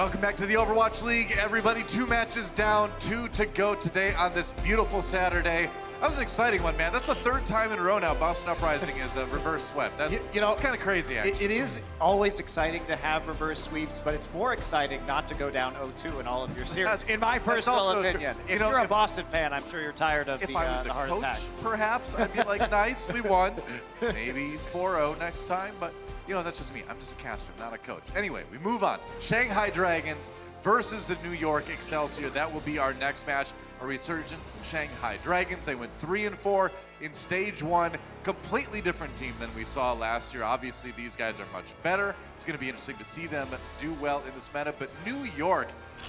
Welcome back to the Overwatch League, everybody. 2 matches down, 2 to go today on this beautiful Saturday. That was an exciting one, man. That's the 3rd time in a row now Boston Uprising is a reverse swept. That's, it's kind of crazy, actually. It is always exciting to have reverse sweeps, but it's more exciting not to go down 0-2 in all of your series, in my personal opinion. If you're a Boston fan, I'm sure you're tired of the heart attacks. Perhaps, I'd be like, nice, we won. Maybe 4-0 next time, but that's just me. I'm just a caster, not a coach. Anyway, we move on. Shanghai Dragons versus the New York Excelsior. That will be our next match. A resurgent Shanghai Dragons. They went 3-4 in stage 1. Completely different team than we saw last year. Obviously, these guys are much better. It's going to be interesting to see them do well in this meta. But New York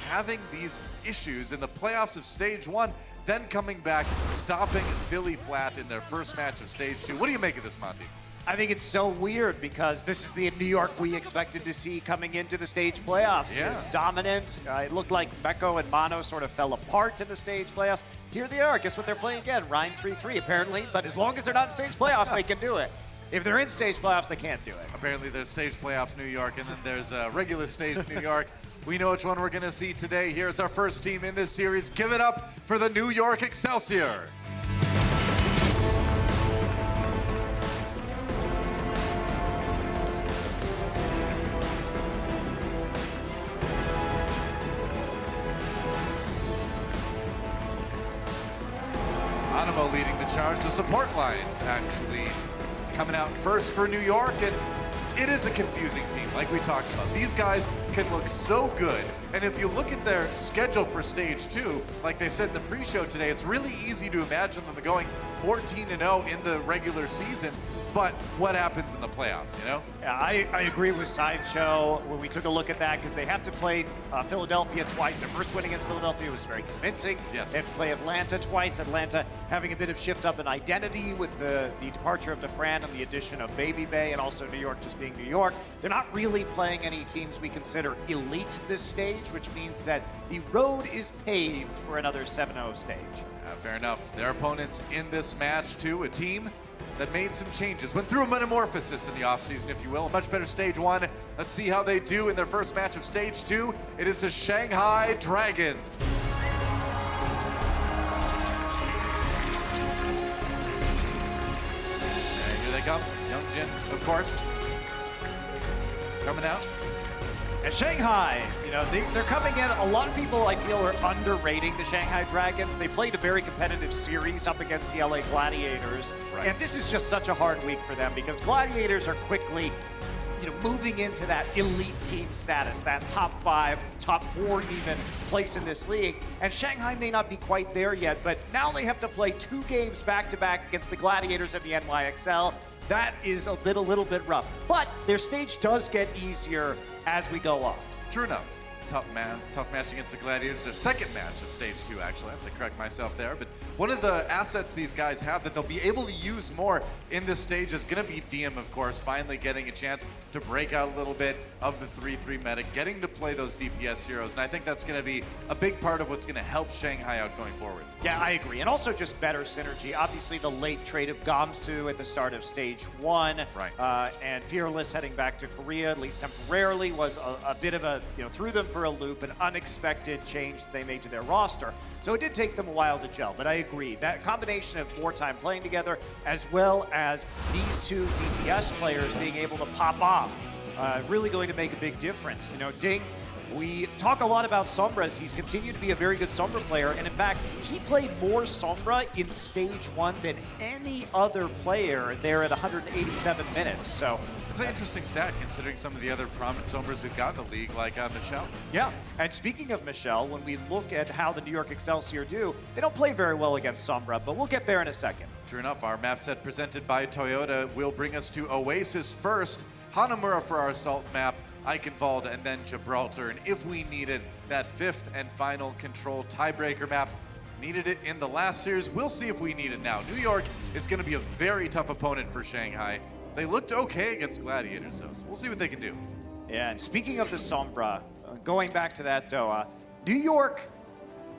having these issues in the playoffs of stage 1, then coming back, stopping Philly flat in their first match of stage 2. What do you make of this, Monty? I think it's so weird because this is the New York we expected to see coming into the stage playoffs. Yeah. It was dominant. It looked like Meko and Mono sort of fell apart in the stage playoffs. Here they are. Guess what they're playing again? Rhine 3-3 apparently, but as long as they're not in stage playoffs, they can do it. If they're in stage playoffs, they can't do it. Apparently there's stage playoffs New York, and then there's a regular stage New York. We know which one we're going to see today. Here's our first team in this series. Give it up for the New York Excelsior. Hanamura leading the charge. The support lines actually coming out first for New York, and it is a confusing team, like we talked about. These guys can look so good, and if you look at their schedule for stage 2, like they said in the pre-show today, it's really easy to imagine them going 14-0 in the regular season. But what happens in the playoffs, you know? Yeah, I agree with Sideshow when we took a look at that, because they have to play Philadelphia twice. Their first win against Philadelphia was very convincing. Yes. They have to play Atlanta twice. Atlanta having a bit of shift up in identity with the departure of DeFran and the addition of Baby Bay, and also New York just being New York. They're not really playing any teams we consider elite this stage, which means that the road is paved for another 7-0 stage. Fair enough. Their opponents in this match, too, a team that made some changes, went through a metamorphosis in the offseason, if you will. A much better stage 1. Let's see how they do in their first match of stage 2. It is the Shanghai Dragons. And here they come. Young Jin, of course, coming out. And Shanghai, they're coming in. A lot of people, I feel, are underrating the Shanghai Dragons. They played a very competitive series up against the LA Gladiators. Right. And this is just such a hard week for them because Gladiators are quickly, moving into that elite team status, that top 5, top 4 even place in this league. And Shanghai may not be quite there yet, but now they have to play 2 games back-to-back against the Gladiators of the NYXL. That is a little bit rough. But their stage does get easier as we go on. True enough. Tough match against the Gladiators. Their second match of stage 2, actually. I have to correct myself there. But one of the assets these guys have that they'll be able to use more in this stage is going to be DM, of course, finally getting a chance to break out a little bit of the 3-3 meta, getting to play those DPS heroes. And I think that's going to be a big part of what's going to help Shanghai out going forward. Yeah, I agree. And also just better synergy. Obviously, the late trade of Gamsu at the start of stage 1. Right. And Fearless heading back to Korea, at least temporarily, was a bit of a, threw them for a loop, an unexpected change that they made to their roster. So it did take them a while to gel, but I agree. That combination of more time playing together, as well as these 2 DPS players being able to pop off, really going to make a big difference. Ding, we talk a lot about Sombra as he's continued to be a very good Sombra player, and in fact, he played more Sombra in stage 1 than any other player there at 187 minutes. So it's an interesting stat considering some of the other prominent Sombras we've got in the league, like Michelle. Yeah, and speaking of Michelle, when we look at how the New York Excelsior do, they don't play very well against Sombra, but we'll get there in a second. True enough, our map set presented by Toyota will bring us to Oasis first. Hanamura for our assault map, Eichenwald, and then Gibraltar. And if we needed that 5th and final control tiebreaker map, needed it in the last series, we'll see if we need it now. New York is going to be a very tough opponent for Shanghai. They looked okay against Gladiators, though, so we'll see what they can do. Yeah, and speaking of the Sombra, going back to that, Doa, New York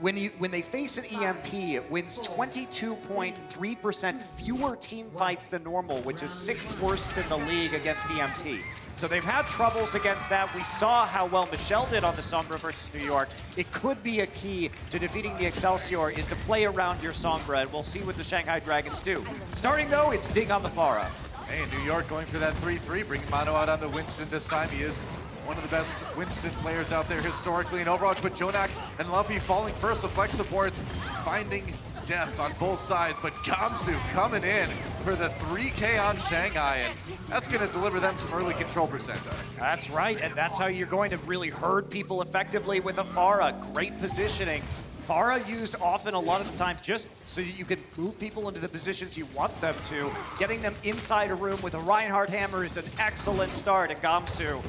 when they face an EMP, it wins 22.3% fewer team fights than normal, which is 6th worst in the league against EMP. So they've had troubles against that. We saw how well Michelle did on the Sombra versus New York. It could be a key to defeating the Excelsior is to play around your Sombra, and we'll see what the Shanghai Dragons do. Starting though, it's Ding on the Pharah. Hey, New York going for that 3-3, bringing Mano out on the Winston this time. He is one of the best Winston players out there historically in Overwatch, but Jonak and Luffy falling first. The flex supports finding death on both sides, but Gamsu coming in for the 3K on Shanghai, and that's going to deliver them some early control percent. That's right, and that's how you're going to really herd people effectively with a Pharah. Great positioning. Pharah used often a lot of the time just so that you can move people into the positions you want them to. Getting them inside a room with a Reinhardt hammer is an excellent start, and Gamsu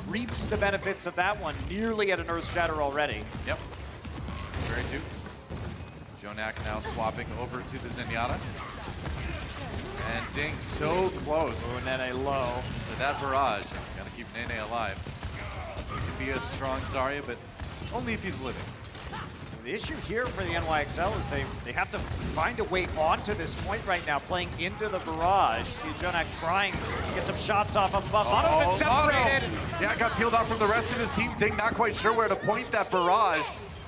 reaps the benefits of that one, nearly at an Earth Shatter already. Yep, very true. Jonak now swapping over to the Zenyatta. And Ding so close. Oh, Nene low. To that barrage. Gotta keep Nene alive. He can be a strong Zarya, but only if he's living. The issue here for the NYXL is they have to find a way onto this point right now, playing into the barrage. See Jonak trying to get some shots off of Buff. Auto's been separated. Yeah, got peeled off from the rest of his team. Ding not quite sure where to point that barrage.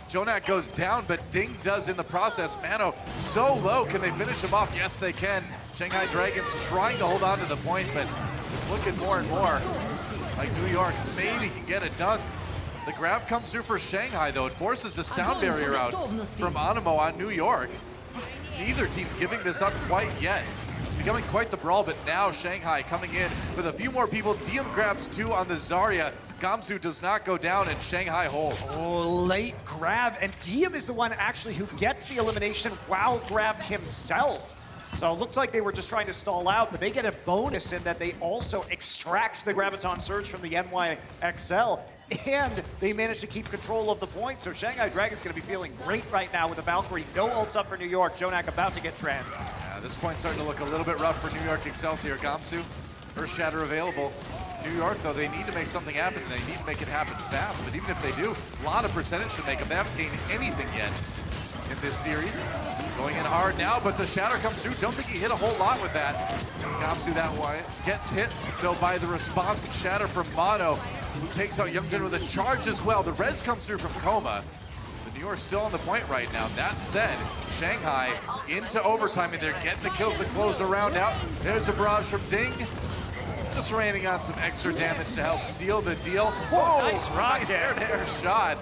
Jonak goes down, but Ding does in the process. Mano so low, can they finish him off? Yes, they can. Shanghai Dragons trying to hold on to the point, but it's looking more and more like New York maybe can get it done. The grab comes through for Shanghai, though. It forces the sound barrier out from Animo on New York. Neither team giving this up quite yet. It's becoming quite the brawl, but now Shanghai coming in with a few more people. Diem grabs 2 on the Zarya. Gamsu does not go down, and Shanghai holds. Oh, late grab, and Diem is the one actually who gets the elimination while grabbed himself. So it looks like they were just trying to stall out, but they get a bonus in that they also extract the Graviton Surge from the NYXL, and they managed to keep control of the point. So Shanghai Dragon's going to be feeling great right now with the Valkyrie. No ults up for New York. Jonak about to get trans. Yeah, this point's starting to look a little bit rough for New York Excelsior. Gamsu, first shatter available. New York, though, they need to make something happen, and they need to make it happen fast. But even if they do, a lot of percentage to make them. They haven't gained anything yet in this series. Going in hard now, but the shatter comes through. Don't think he hit a whole lot with that. Gamsu that way gets hit, though, by the responsive shatter from Mono, who takes out Youngjin with a charge as well. The res comes through from Coma. The New York's still on the point right now. That said, Shanghai into overtime, and they're getting the kills to close the round out. There's a barrage from Ding. Just raining on some extra damage to help seal the deal. Whoa, nice rocket. air shot.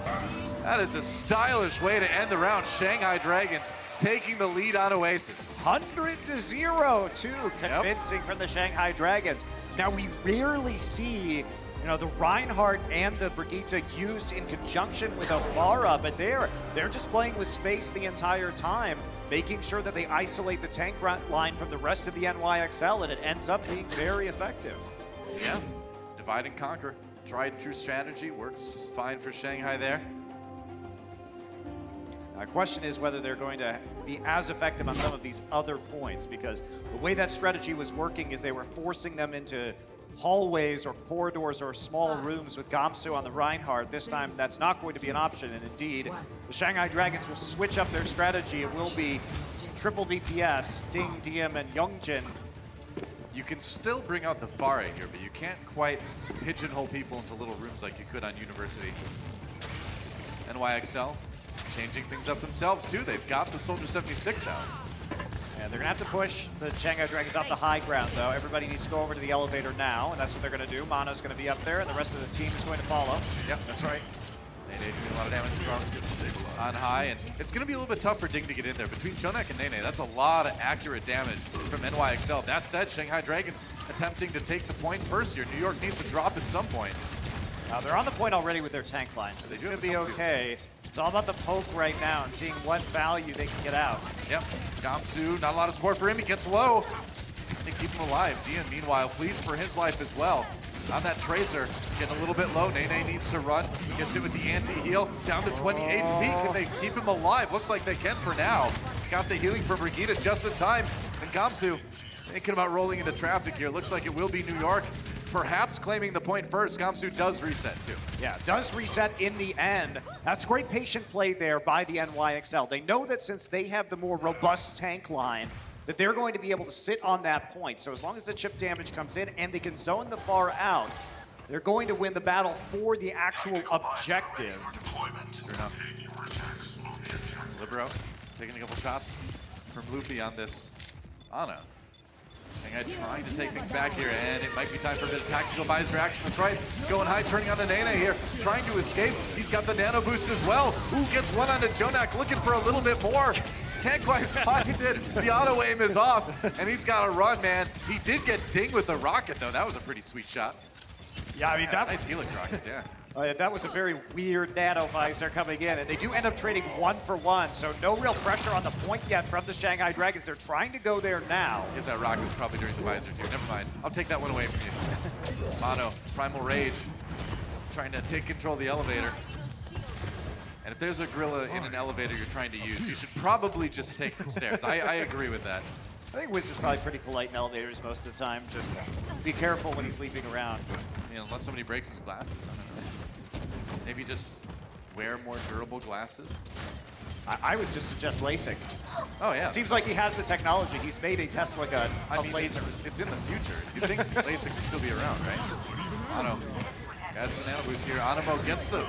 That is a stylish way to end the round. Shanghai Dragons taking the lead on Oasis. 100-0 too, convincing from the Shanghai Dragons. Now we rarely see, the Reinhardt and the Brigitte used in conjunction with a Pharah, but they're just playing with space the entire time, making sure that they isolate the tank line from the rest of the NYXL, and it ends up being very effective. Yeah, divide and conquer. Tried and true strategy, works just fine for Shanghai there. The question is whether they're going to be as effective on some of these other points, because the way that strategy was working is they were forcing them into hallways or corridors or small rooms with Gamsu on the Reinhardt. This time that's not going to be an option, and indeed the Shanghai Dragons will switch up their strategy. It will be triple DPS, Ding, Diem, and Youngjin. You can still bring out the Pharah here, but you can't quite pigeonhole people into little rooms like you could on University. NYXL changing things up themselves too. They've got the Soldier 76 out. Yeah, they're gonna have to push the Shanghai Dragons off the high ground though. Everybody needs to go over to the elevator now, and that's what they're gonna do. Mano's gonna be up there, and the rest of the team is going to follow. Yep, that's right. Nene doing a lot of damage on high, and it's gonna be a little bit tough for Ding to get in there. Between Jonak and Nene, that's a lot of accurate damage from NYXL. That said, Shanghai Dragons attempting to take the point first here. New York needs to drop at some point. Now they're on the point already with their tank line, so they should be okay. It's all about the poke right now and seeing what value they can get out. Yep, Gamsu, not a lot of support for him. He gets low. They keep him alive. Diem, meanwhile, flees for his life as well. On that Tracer, getting a little bit low. Nene needs to run. Gets hit with the anti-heal. Down to 28 feet. Can they keep him alive? Looks like they can for now. Got the healing from Brigitte just in time. And Gamsu thinking about rolling into traffic here. Looks like it will be New York. perhaps claiming the point first. Gamsu does reset too. Yeah, does reset in the end. That's great patient play there by the NYXL. They know that since they have the more robust tank line, that they're going to be able to sit on that point. So as long as the chip damage comes in and they can zone the far out, they're going to win the battle for the actual objective. Sure enough. Libero taking a couple shots from Luffy on this Ana. Shanghai trying to take things back here, and it might be time for a bit of tactical visor action. That's right, going high, turning on to Nene here, trying to escape. He's got the nano boost as well. Ooh, gets one onto Jonak, looking for a little bit more. Can't quite find it. The auto aim is off, and he's got to run, man. He did get dinged with the rocket, though. That was a pretty sweet shot. Yeah, I mean, that nice Helix rocket, yeah. That was a very weird nano visor coming in, and they do end up trading 1-for-1, so no real pressure on the point yet from the Shanghai Dragons. They're trying to go there now. Guess that rocket was probably during the visor, too. Never mind. I'll take that one away from you. Mono, Primal Rage, trying to take control of the elevator. And if there's a gorilla in an elevator you're trying to use, you should probably just take the stairs. I agree with that. I think Wiz is probably pretty polite in elevators most of the time. Just be careful when he's leaping around. You know, unless somebody breaks his glasses, I don't know. Maybe just wear more durable glasses. I would just suggest LASIK. Oh, yeah. It seems like he has the technology. He's made a Tesla gun of lasers. It's in the future. You think LASIK will still be around, right? Ano adds the nano boost here. Animo gets the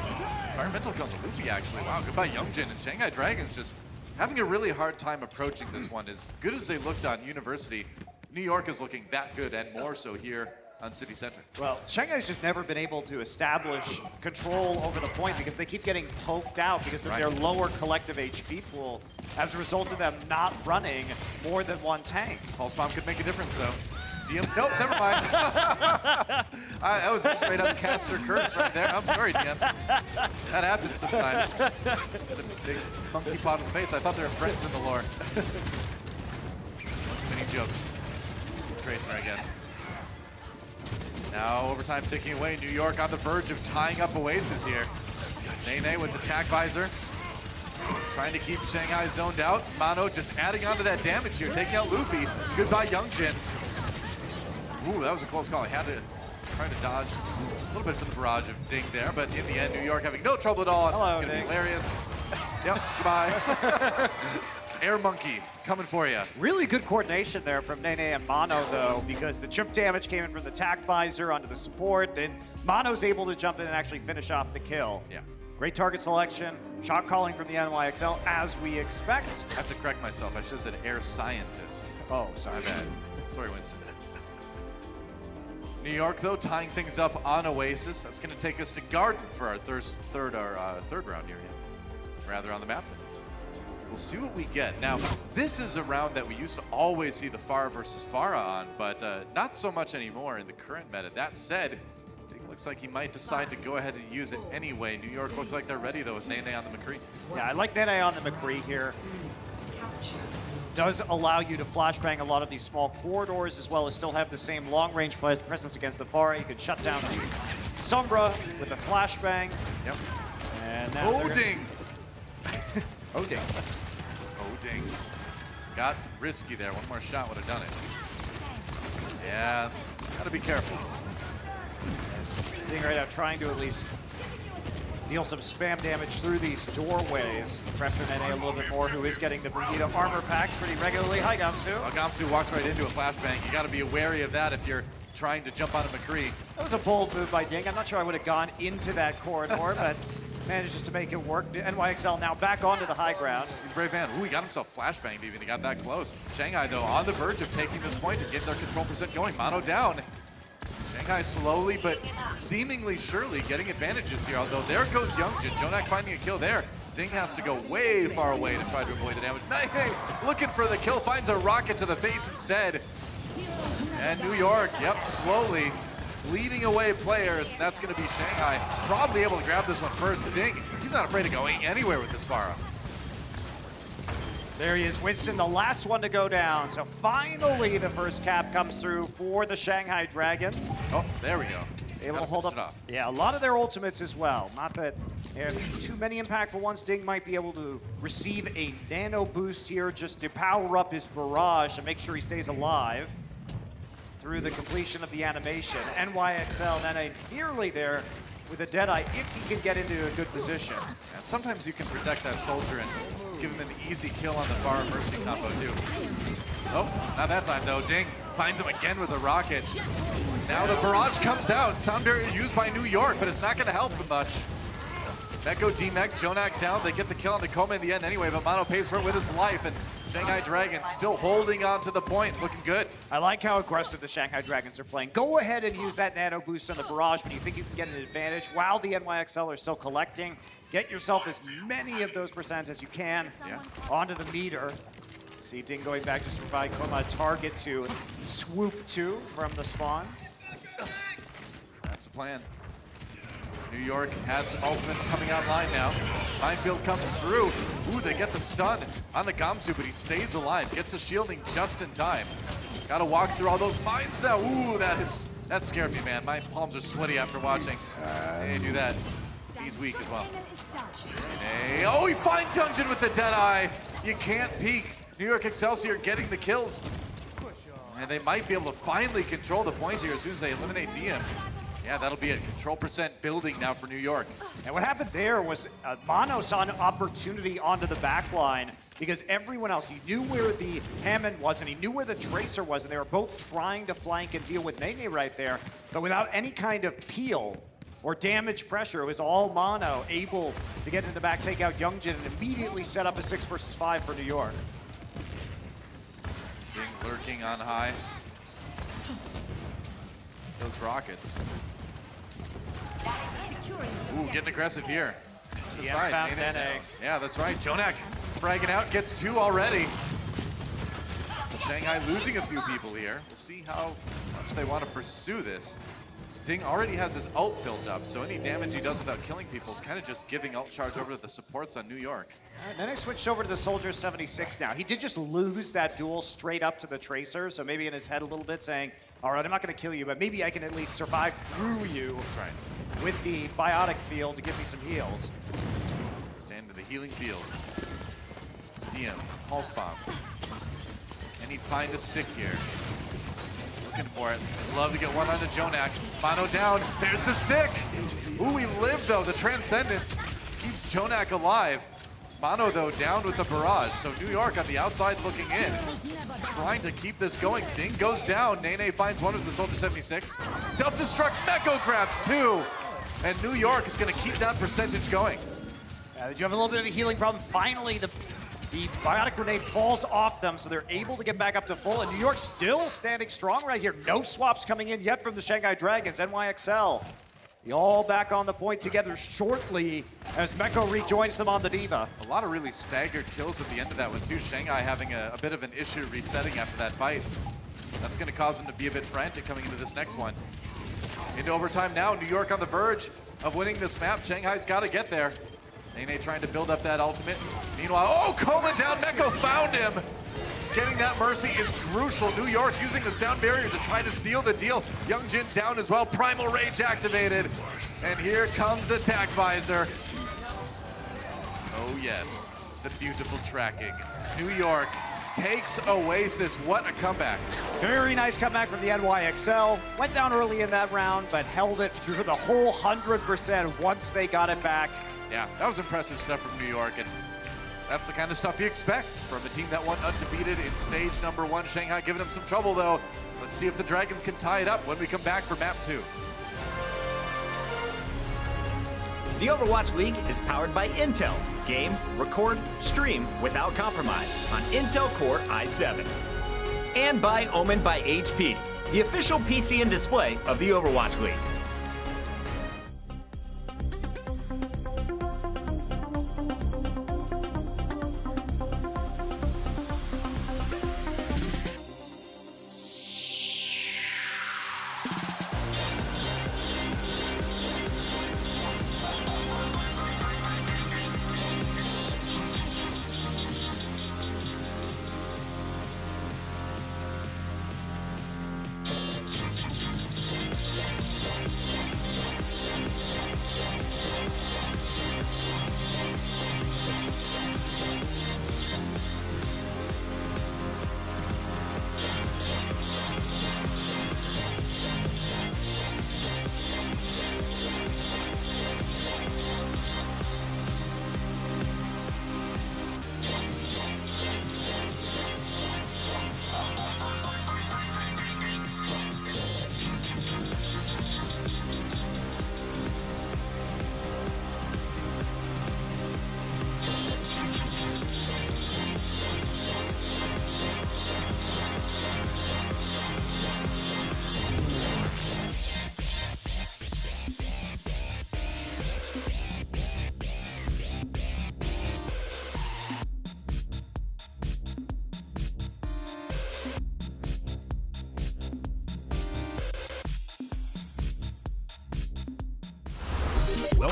environmental kill to Luffy, actually. Wow, goodbye Youngjin. And Shanghai Dragons just having a really hard time approaching this one. As good as they looked on University, New York is looking that good, and more so here on City Center. Well, Shanghai's just never been able to establish control over the point because they keep getting poked out because of their lower collective HP pool as a result of them not running more than one tank. Pulse Bomb could make a difference, though. DM, nope, never mind. That was a straight up caster curse right there. I'm sorry, DM. That happens sometimes. Got a big monkey paw in the face. I thought they were friends in the lore. Many jokes. Tracer, I guess. Now overtime ticking away. New York on the verge of tying up Oasis here. Nene with the tack visor. Trying to keep Shanghai zoned out. Mano just adding onto that damage here, taking out Luffy. Goodbye, Youngjin. Ooh, that was a close call. I had to try to dodge a little bit from the barrage of ding there, but in the end, New York having no trouble at all. Hello, it's gonna Ding. be hilarious. Yep, goodbye. Air Monkey coming for you. Really good coordination there from Nene and Mono, though, because the chip damage came in from the tack visor onto the support. Then Mono's able to jump in and actually finish off the kill. Yeah. Great target selection, shot calling from the NYXL, as we expect. I have to correct myself. I should have said Air Scientist. Oh, sorry. My bad. Sorry, Winston. New York, though, tying things up on Oasis. That's going to take us to Garden for our third round here. Rather on the map. We'll see what we get. Now, this is a round that we used to always see the Pharah versus Pharah on, but not so much anymore in the current meta. That said, it looks like he might decide to go ahead and use it anyway. New York looks like they're ready, though, with Nene on the McCree. Yeah, I like Nene on the McCree here. Does allow you to flashbang a lot of these small corridors, as well as still have the same long-range presence against the Pharah. You can shut down the Sombra with a flashbang. Yep. And now Oding! Oding. Oding. Got risky there. One more shot would have done it. Yeah, gotta be careful. Ding right now trying to at least deal some spam damage through these doorways. Pressure Nene a little bit more, who is getting the Brigitte armor packs pretty regularly. Hi, Gamsu. Well, Gamsu walks right into a flashbang. You gotta be wary of that if you're trying to jump on a McCree. That was a bold move by Ding. I'm not sure I would have gone into that corridor, but manages to make it work. NYXL now back onto the high ground. He's a brave man. Ooh, he got himself flashbanged even. He got that close. Shanghai, though, on the verge of taking this point and getting their control percent going. Mono down. Shanghai slowly but seemingly surely getting advantages here, although there goes Youngjin. Jonak finding a kill there. Ding has to go way far away to try to avoid the damage. Nene looking for the kill, finds a rocket to the face instead. And New York, yep, slowly leading away players. And that's going to be Shanghai. Probably able to grab this one first. Ding, he's not afraid of going anywhere with this Pharah. There he is, Winston, the last one to go down. So finally the first cap comes through for the Shanghai Dragons. Oh, there we go. Able to hold up. Yeah, a lot of their ultimates as well. Not that too many impactful ones. Ding might be able to receive a nano boost here just to power up his barrage and make sure he stays alive. through the completion of the animation. NYXL, Nene nearly there with a Deadeye if he can get into a good position. And sometimes you can protect that soldier and give him an easy kill on the far Mercy combo too. Oh, not that time though. Ding finds him again with a rocket. Now the barrage comes out. Sound barrier used by New York, but it's not going to help them much. Meko, D-Mech, Jonak down. They get the kill on Nakoma in the end anyway, but Mono pays for it with his life, and Shanghai Dragons still holding on to the point, looking good. I like how aggressive the Shanghai Dragons are playing. Go ahead and use that nano boost on the barrage when you think you can get an advantage while the NYXL are still collecting. Get yourself as many of those percents as you can onto the meter. See Ding going back to provide Koma a target to swoop to from the spawn. That's the plan. New York has some ultimates coming online now. Minefield comes through. Ooh, they get the stun on the Gamsu, but he stays alive. Gets the shielding just in time. Got to walk through all those mines now. Ooh, that scared me, man. My palms are sweaty after watching. They do that. He's weak as well. Oh, he finds Youngjin with the Deadeye. You can't peek. New York Excelsior getting the kills. And they might be able to finally control the point here as soon as they eliminate DM. Yeah, that'll be a control percent building now for New York. And what happened there was Mono saw an opportunity onto the back line because everyone else, he knew where the Hammond was and he knew where the Tracer was, and they were both trying to flank and deal with Nene right there, but without any kind of peel or damage pressure. It was all Mono able to get into the back, take out Youngjin, and immediately set up a 6 versus 5 for New York. Being lurking on high. Those rockets. Ooh, getting aggressive here. To the side. Found Nene. Yeah, that's right. Jonak fragging out, gets 2 already. So Shanghai losing a few people here. We'll see how much they want to pursue this. Ding already has his ult built up, so any damage he does without killing people is kind of just giving ult charge over to the supports on New York. Then I switched over to the Soldier 76 now. He did just lose that duel straight up to the Tracer, so maybe in his head a little bit saying, all right, I'm not going to kill you, but maybe I can at least survive through you. That's right. With the biotic field to give me some heals. Stand to the healing field. DM, pulse bomb. And he'd find a stick here. Looking for it. I'd love to get one onto Jonak. Mono down. There's the stick. Ooh, he lived though. The Transcendence keeps Jonak alive. Mono though down with the barrage. So New York on the outside looking in. Trying to keep this going. Ding goes down. Nene finds one with the Soldier 76. Self-destruct. Meko grabs 2. And New York is going to keep that percentage going. Did you have a little bit of a healing problem? Finally, the biotic grenade falls off them, so they're able to get back up to full. And New York still standing strong right here. No swaps coming in yet from the Shanghai Dragons. NYXL, they all back on the point together shortly as Meko rejoins them on the Diva. A lot of really staggered kills at the end of that one too. Shanghai having a bit of an issue resetting after that fight. That's going to cause them to be a bit frantic coming into this next one. Into overtime now. New York on the verge of winning this map. Shanghai's got to get there. Nene trying to build up that ultimate. Meanwhile, oh, Koma down. Meko found him. Getting that Mercy is crucial. New York using the sound barrier to try to seal the deal. Youngjin down as well. Primal Rage activated. And here comes Attack Visor. Oh yes, the beautiful tracking. New York takes Oasis. What a comeback. Very nice comeback from the NYXL. Went down early in that round, but held it through the whole 100% once they got it back. Yeah, that was impressive stuff from New York, and that's the kind of stuff you expect from a team that won undefeated in stage number 1. Shanghai giving them some trouble, though. Let's see if the Dragons can tie it up when we come back for map 2. The Overwatch League is powered by Intel. Game, record, stream without compromise on Intel Core i7. And by Omen by HP, the official PC and display of the Overwatch League.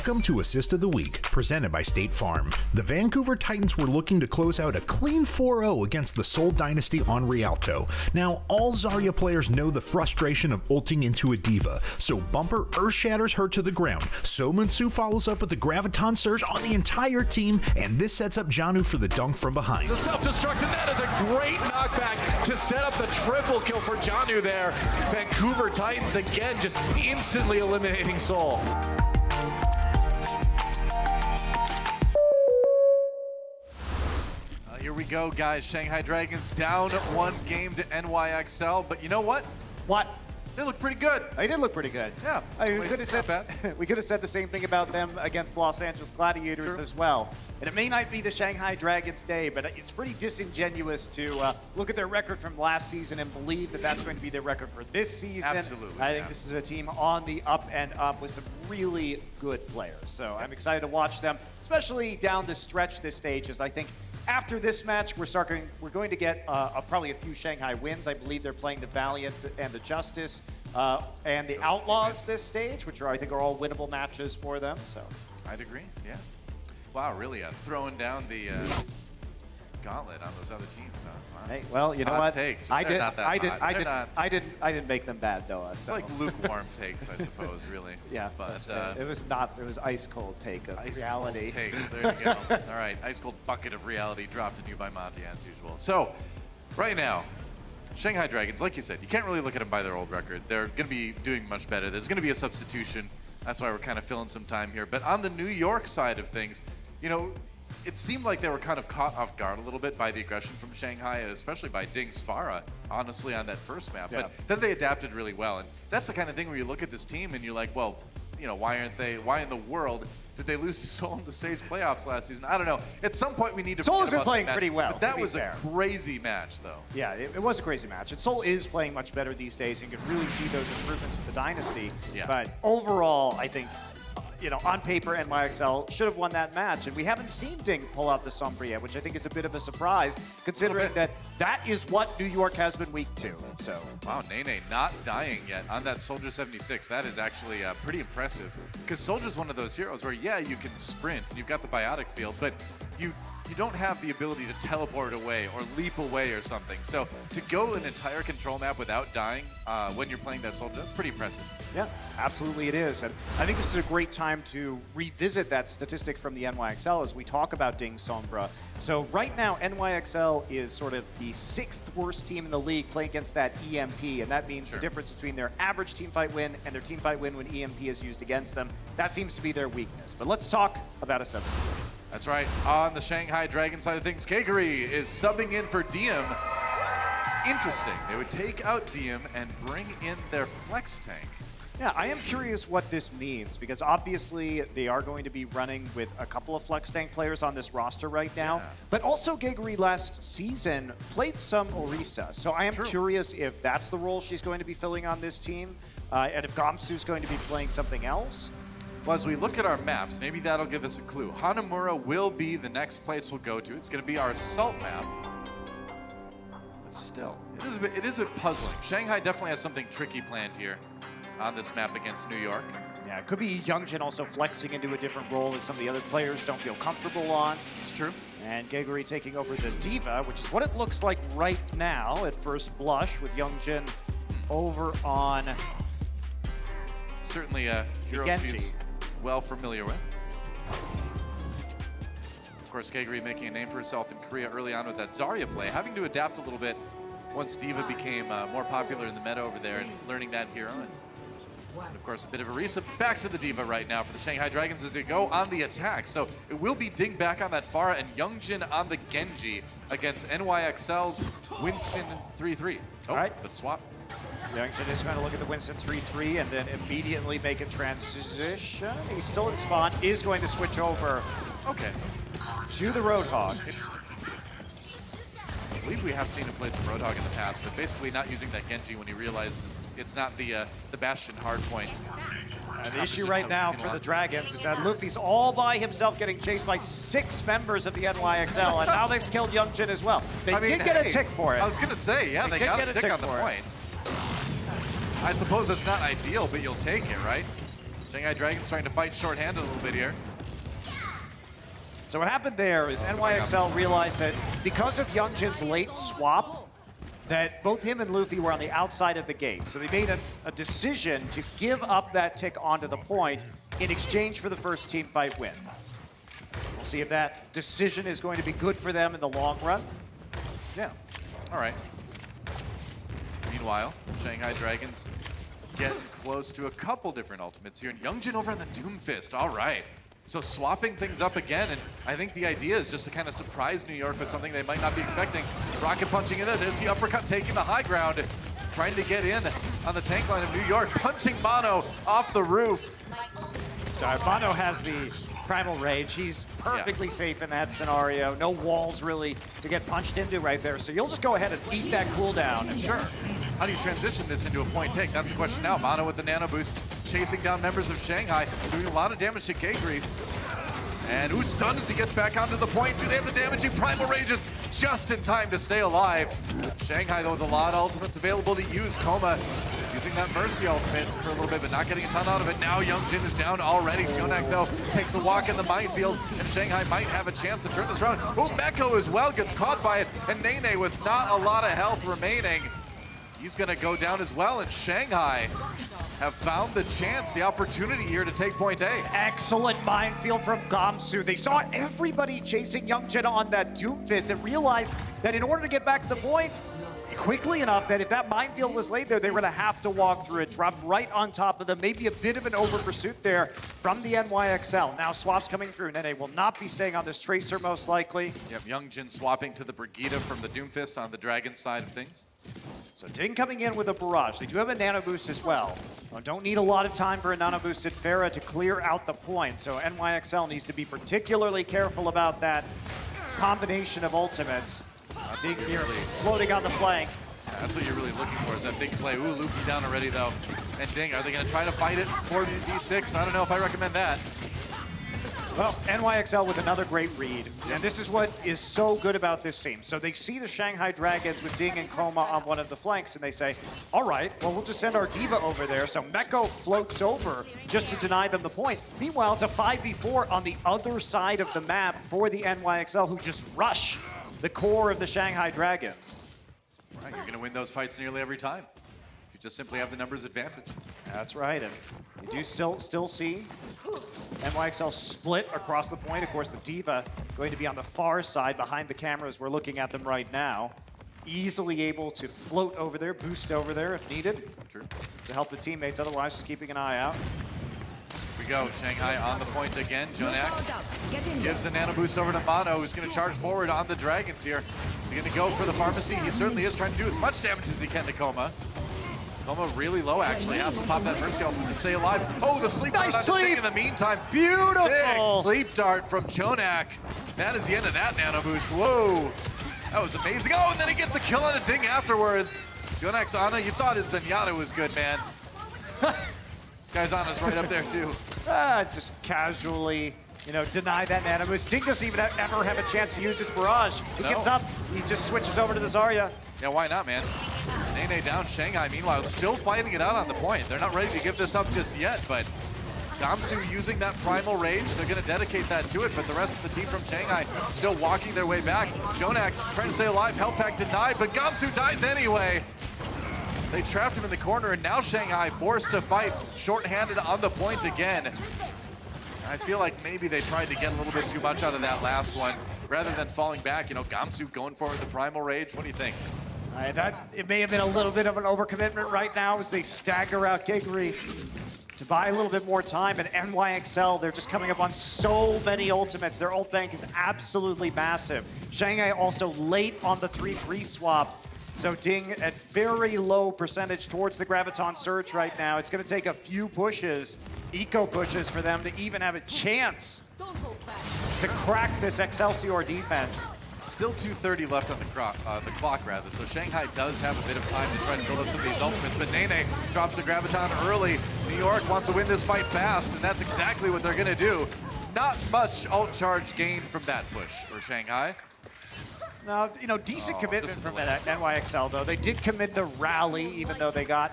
Welcome to Assist of the Week, presented by State Farm. The Vancouver Titans were looking to close out a clean 4-0 against the Seoul Dynasty on Rialto. Now, all Zarya players know the frustration of ulting into a diva, so Bumper earth shatters her to the ground. Somunsu follows up with the Graviton Surge on the entire team, and this sets up Janu for the dunk from behind. The self-destruct, and that is a great knockback to set up the triple kill for Janu there. Vancouver Titans again just instantly eliminating Seoul. Here we go, guys. Shanghai Dragons down 1 game to NYXL, but you know what? What? They look pretty good. They did look pretty good. Yeah. I mean, Not we could have said the same thing about them against Los Angeles Gladiators as well. And it may not be the Shanghai Dragons day, but it's pretty disingenuous to look at their record from last season and believe that that's going to be their record for this season. Absolutely. I think this is a team on the up and up with some really good players. So I'm excited to watch them, especially down the stretch this stage, as I think after this match, we're going to get probably a few Shanghai wins. I believe they're playing the Valiant and the Justice and the Outlaws this stage, which I think are all winnable matches for them. So I'd agree, yeah. Wow, really throwing down the gauntlet on those other teams, huh? Wow. hey, well, you know Hot what? takes. I They're did. not that I did. hot. I They're did. not. I didn't make them bad though. It's like lukewarm takes, I suppose, really. Yeah, But it was not. It was ice cold take of ice reality. cold takes. There you go. All right, ice cold bucket of reality dropped on you by Monty as usual. So, right now, Shanghai Dragons, like you said, you can't really look at them by their old record. They're going to be doing much better. There's going to be a substitution. That's why we're kind of filling some time here. But on the New York side of things, you know, it seemed like they were kind of caught off guard a little bit by the aggression from Shanghai, especially by Ding's Farah, honestly, on that first map. Yeah. But then they adapted really well. And that's the kind of thing where you look at this team and you're like, well, you know, why in the world did they lose to Seoul in the stage playoffs last season? I don't know. At some point, we need to Seoul has forget been about playing that match. pretty well, But that to be was fair. a crazy match, though. Yeah, it was a crazy match. And Seoul is playing much better these days, and you can really see those improvements with the Dynasty. Yeah. But overall, I think, you know, on paper, NYXL should have won that match. And we haven't seen Ding pull out the Sombra yet, which I think is a bit of a surprise, considering that is what New York has been weak to. So. Wow, Nene not dying yet on that Soldier 76. That is actually pretty impressive. Because Soldier's one of those heroes where, yeah, you can sprint and you've got the biotic field, but you don't have the ability to teleport away or leap away or something. So to go an entire control map without dying when you're playing that Soldier, that's pretty impressive. Yeah, absolutely it is. And I think this is a great time to revisit that statistic from the NYXL as we talk about Ding Sombra. So right now, NYXL is sort of the 6th worst team in the league playing against that EMP, and that means the difference between their average teamfight win and their teamfight win when EMP is used against them. That seems to be their weakness. But let's talk about a substitute. That's right. On the Shanghai Dragon side of things, Kaguri is subbing in for Diem. Interesting. They would take out Diem and bring in their flex tank. Yeah, I am curious what this means, because obviously they are going to be running with a couple of flex tank players on this roster right now, but also Geguri last season played some Orisa, so I am curious if that's the role she's going to be filling on this team, and if Gamsu's going to be playing something else. Well, as we look at our maps, maybe that'll give us a clue. Hanamura will be the next place we'll go to. It's going to be our assault map. But still, it is a bit puzzling. Shanghai definitely has something tricky planned here on this map against New York. Yeah, it could be Youngjin also flexing into a different role as some of the other players don't feel comfortable on. It's true. And Geguri taking over the Diva, which is what it looks like right now at first blush, with Youngjin over on Certainly a hero Genji. she's well familiar with. Of course, Kaguri making a name for herself in Korea early on with that Zarya play, having to adapt a little bit once Diva became more popular in the meta over there and learning that hero. And of course, a bit of a reset back to the Diva right now for the Shanghai Dragons as they go on the attack. So it will be Ding back on that Farah and Youngjin on the Genji against NYXL's Winston 3-3. Oh, All right. but swap. Youngjin is going to look at the Winston 3-3 and then immediately make a transition. He's still in spawn, is going to switch over Okay. to the Roadhog. Interesting. I believe we have seen him play some Roadhog in the past, but basically not using that Genji when he realizes it's not the Bastion hardpoint. The issue right now for the Dragons is that Luffy's all by himself getting chased by 6 members of the NYXL, and now they've killed Youngjin as well. They did get a tick for it. I was going to say, yeah, they did got get a tick on the for it. point. I suppose it's not ideal, but you'll take it, right? Shanghai Dragons trying to fight short-handed a little bit here. So what happened there is NYXL realized that because of Youngjin's late swap, that both him and Luffy were on the outside of the gate. So they made a decision to give up that tick onto the point in exchange for the first team fight win. We'll see if that decision is going to be good for them in the long run. Yeah, all right. Meanwhile, Shanghai Dragons get close to a couple different ultimates here. And Youngjin over on the Doomfist, all right. So swapping things up again, and I think the idea is just to kind of surprise New York with something they might not be expecting. Rocket punching in there, there's the uppercut taking the high ground, trying to get in on the tank line of New York, punching Mono off the roof. So Mono has the Primal Rage. He's perfectly safe in that scenario. No walls really to get punched into right there. So you'll just go ahead and eat that cooldown. And sure. How do you transition this into a point take? That's the question now. Mono with the nano boost, chasing down members of Shanghai, doing a lot of damage to K-Grief. And who's stunned as he gets back onto the point? Do they have the damaging Primal Rages just in time to stay alive? Shanghai, though, with a lot of ultimates available to use. Coma using that Mercy ultimate for a little bit, but not getting a ton out of it. Now Youngjin is down already. Jonak, though, takes a walk in the minefield, and Shanghai might have a chance to turn this around. Oh, Meko as well gets caught by it, and Nene with not a lot of health remaining. He's gonna go down as well, and Shanghai have found the chance, the opportunity here to take point A. Excellent minefield from Gamsu. They saw everybody chasing Youngjin on that Doomfist and realized that in order to get back to the point quickly enough that if that minefield was laid there, they were gonna have to walk through it, drop right on top of them. Maybe a bit of an over pursuit there from the NYXL. Now swaps coming through. Nene will not be staying on this Tracer most likely. Yep, Youngjin swapping to the Brigida from the Doomfist on the Dragon side of things. So Ting coming in with a barrage. They do have a nano boost as well. Don't need a lot of time for a nano boosted Pharah to clear out the point. So NYXL needs to be particularly careful about that combination of ultimates. Ting here floating on the flank. Yeah, that's what you're really looking for, is that big play. Ooh, Luffy down already though. And Ding, are they gonna try to fight it for the D6? I don't know if I recommend that. Well, NYXL with another great read. And this is what is so good about this team. So they see the Shanghai Dragons with Ding and Coma on one of the flanks, and they say, all right, well, we'll just send our Diva over there. So Meko floats over just to deny them the point. Meanwhile, it's a 5v4 on the other side of the map for the NYXL, who just rush the core of the Shanghai Dragons. Right, you're gonna win those fights nearly every time. You just simply have the numbers advantage. That's right, and you do still see NYXL split across the point. Of course, the Diva going to be on the far side behind the cameras. We're looking at them right now. Easily able to float over there, boost over there if needed. True. To help the teammates, otherwise just keeping an eye out. Here we go, Shanghai on the point again. Jonak gives a nano boost over to Mono, who's gonna charge forward on the Dragons here. Is he gonna go for the pharmacy? He certainly is, trying to do as much damage as he can to Coma. Coma really low, actually. Has to pop that Mercy ultimate to stay alive. Oh, the sleep dart Nice on the sleep! Thing in the meantime. Beautiful! Big sleep dart from Jonak. That is the end of that nano boost. Whoa, that was amazing. Oh, and then he gets a kill on a Ding afterwards. Jonak's Ana, you thought his Zenyatta was good, man. This guy's Ana's right up there, too. Just casually, deny that nano boost. Ding doesn't even ever have a chance to use his barrage. He gives up, he just switches over to the Zarya. Yeah, why not, man? Nene down, Shanghai, meanwhile, still fighting it out on the point. They're not ready to give this up just yet, but Gamsu using that Primal Rage, they're going to dedicate that to it, but the rest of the team from Shanghai still walking their way back. Jonak trying to stay alive, health pack denied, but Gamsu dies anyway. They trapped him in the corner, and now Shanghai forced to fight short-handed on the point again. I feel like maybe they tried to get a little bit too much out of that last one. Rather than falling back, Gamsu going for the Primal Rage. What do you think? It may have been a little bit of an overcommitment right now as they stagger out K-Grief to buy a little bit more time. And NYXL, they're just coming up on so many ultimates. Their ult bank is absolutely massive. Shanghai also late on the 3-3 swap. So Ding at very low percentage towards the Graviton Surge right now. It's going to take a few pushes, eco pushes, for them to even have a chance to crack this Excelsior defense. Still 2:30 left on the clock, rather. So Shanghai does have a bit of time to try to build up some of these ultimates, but Nene drops a Graviton early. New York wants to win this fight fast, and that's exactly what they're gonna do. Not much ult charge gained from that push for Shanghai. Now, decent commitment from that NYXL, though. They did commit the rally, even though they got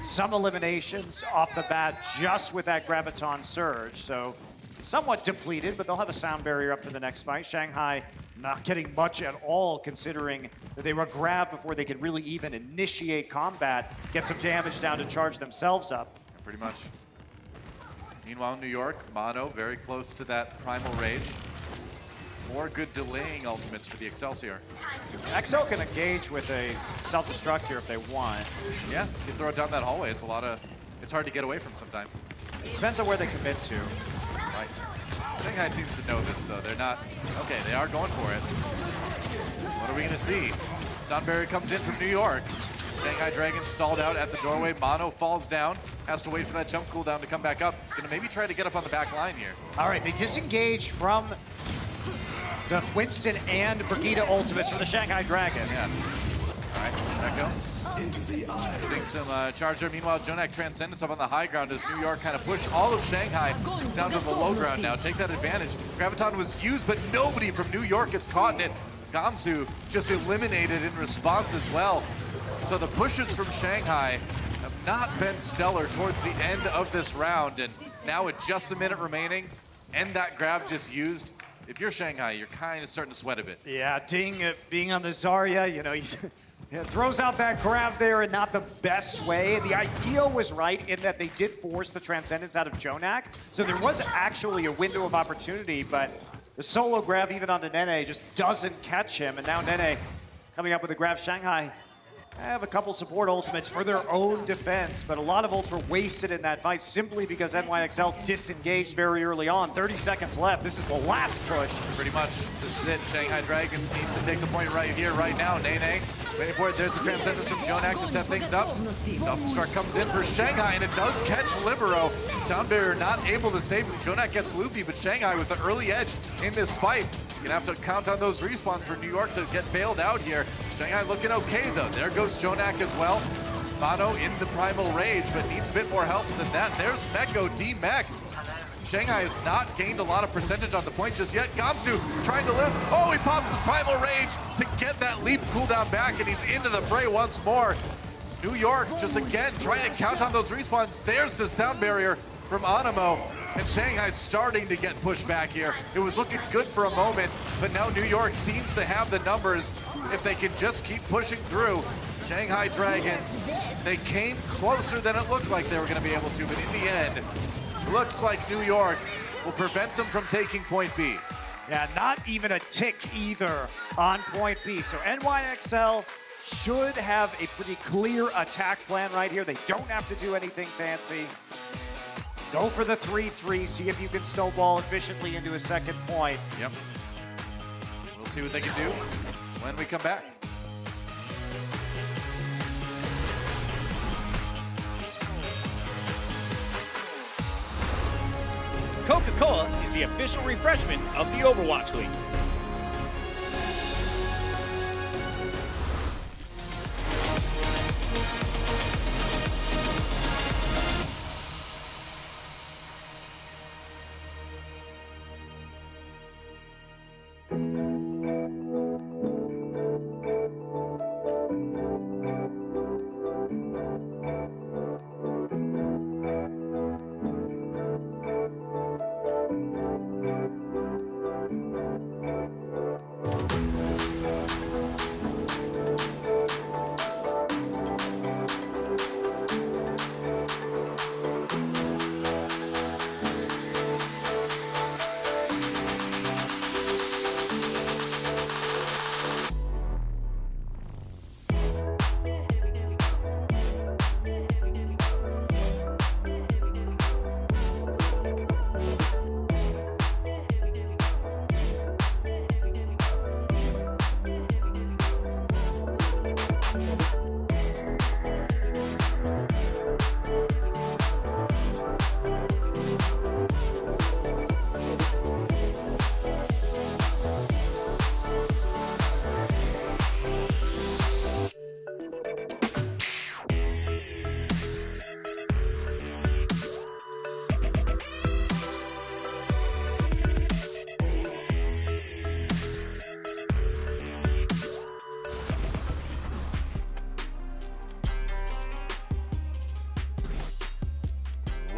some eliminations off the bat just with that Graviton Surge. So somewhat depleted, but they'll have a sound barrier up for the next fight. Shanghai not getting much at all, considering that they were grabbed before they could really even initiate combat, get some damage down to charge themselves up. Yeah, pretty much. Meanwhile, New York, Mono very close to that Primal Rage. More good delaying ultimates for the Excelsior. XO can engage with a self-destruct here if they want. Yeah, if you throw it down that hallway, it's hard to get away from sometimes. Depends on where they commit to. Right. Shanghai seems to know this, though. They're not... Okay, they are going for it. What are we going to see? Sound barrier comes in from New York. Shanghai Dragon stalled out at the doorway. Mono falls down. Has to wait for that jump cooldown to come back up. Going to maybe try to get up on the back line here. All right, they disengage from the Winston and Brigitte ultimates for the Shanghai Dragon. Yeah. All right, Echo. Doing some charge there. Meanwhile, Jonak Transcendence up on the high ground as New York kind of push all of Shanghai down to the low ground now. Take that advantage. Graviton was used, but nobody from New York gets caught in it. Gamsu just eliminated in response as well. So the pushes from Shanghai have not been stellar towards the end of this round. And now with just a minute remaining and that grab just used, if you're Shanghai, you're kind of starting to sweat a bit. Yeah, Ding being on the Zarya, you know, he throws out that grab there in not the best way. The idea was right in that they did force the Transcendence out of Jonak. So there was actually a window of opportunity, but the solo grab even onto Nene just doesn't catch him. And now Nene coming up with a grab. Shanghai have a couple support ultimates for their own defense, but a lot of ults were wasted in that fight simply because NYXL disengaged very early on. 30 seconds left. This is the last push. Pretty much. This is it. Shanghai Dragons needs to take the point right here, right now. Nene waiting for it. There's the Transcendence from Jonak to set things up. Self-destruct comes in for Shanghai, and it does catch Libero. Sound barrier not able to save him. Jonak gets Luffy, but Shanghai with the early edge in this fight. You're gonna have to count on those respawns for New York to get bailed out here. Shanghai looking okay though. There goes Jonak as well. Mono in the Primal Rage, but needs a bit more help than that. There's Meko demech'd. Shanghai has not gained a lot of percentage on the point just yet. Gamsu trying to lift. Oh, he pops his Primal Rage to get that leap cooldown back, and he's into the fray once more. New York just again trying to count on those respawns. There's the sound barrier from Animo. And Shanghai starting to get pushed back here. It was looking good for a moment, but now New York seems to have the numbers if they can just keep pushing through. Shanghai Dragons, they came closer than it looked like they were going to be able to, but in the end, looks like New York will prevent them from taking point B. Yeah, not even a tick either on point B. So NYXL should have a pretty clear attack plan right here. They don't have to do anything fancy. Go for the 3-3, see if you can snowball efficiently into a second point. Yep. We'll see what they can do when we come back. Coca-Cola is the official refreshment of the Overwatch League.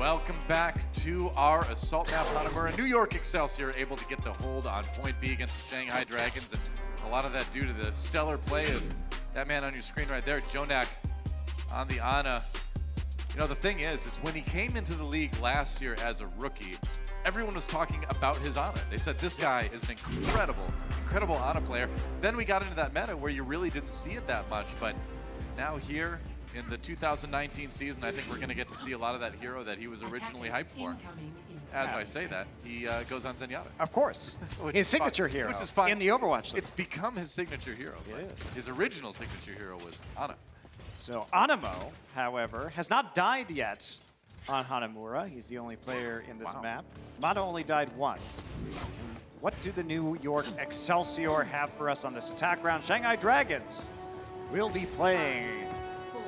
Welcome back to our assault map. Hanamura, New York Excelsior able to get the hold on point B against the Shanghai Dragons, and a lot of that due to the stellar play of that man on your screen right there, Jonak on the Ana. You know, the thing is when he came into the league last year as a rookie, everyone was talking about his Ana. They said this guy is an incredible Ana player. Then we got into that meta where you really didn't see it that much, but now here in the 2019 season, I think we're going to get to see a lot of that hero that he was originally hyped for. As I say that, he goes on Zenyatta. Of course. His signature hero, which is fun. in the Overwatch league. It's become his signature hero. His original signature hero was Ana. So Anamo, however, has not died yet on Hanamura. He's the only player in this map. Mano only died once. What do the New York Excelsior have for us on this attack round? Shanghai Dragons will be playing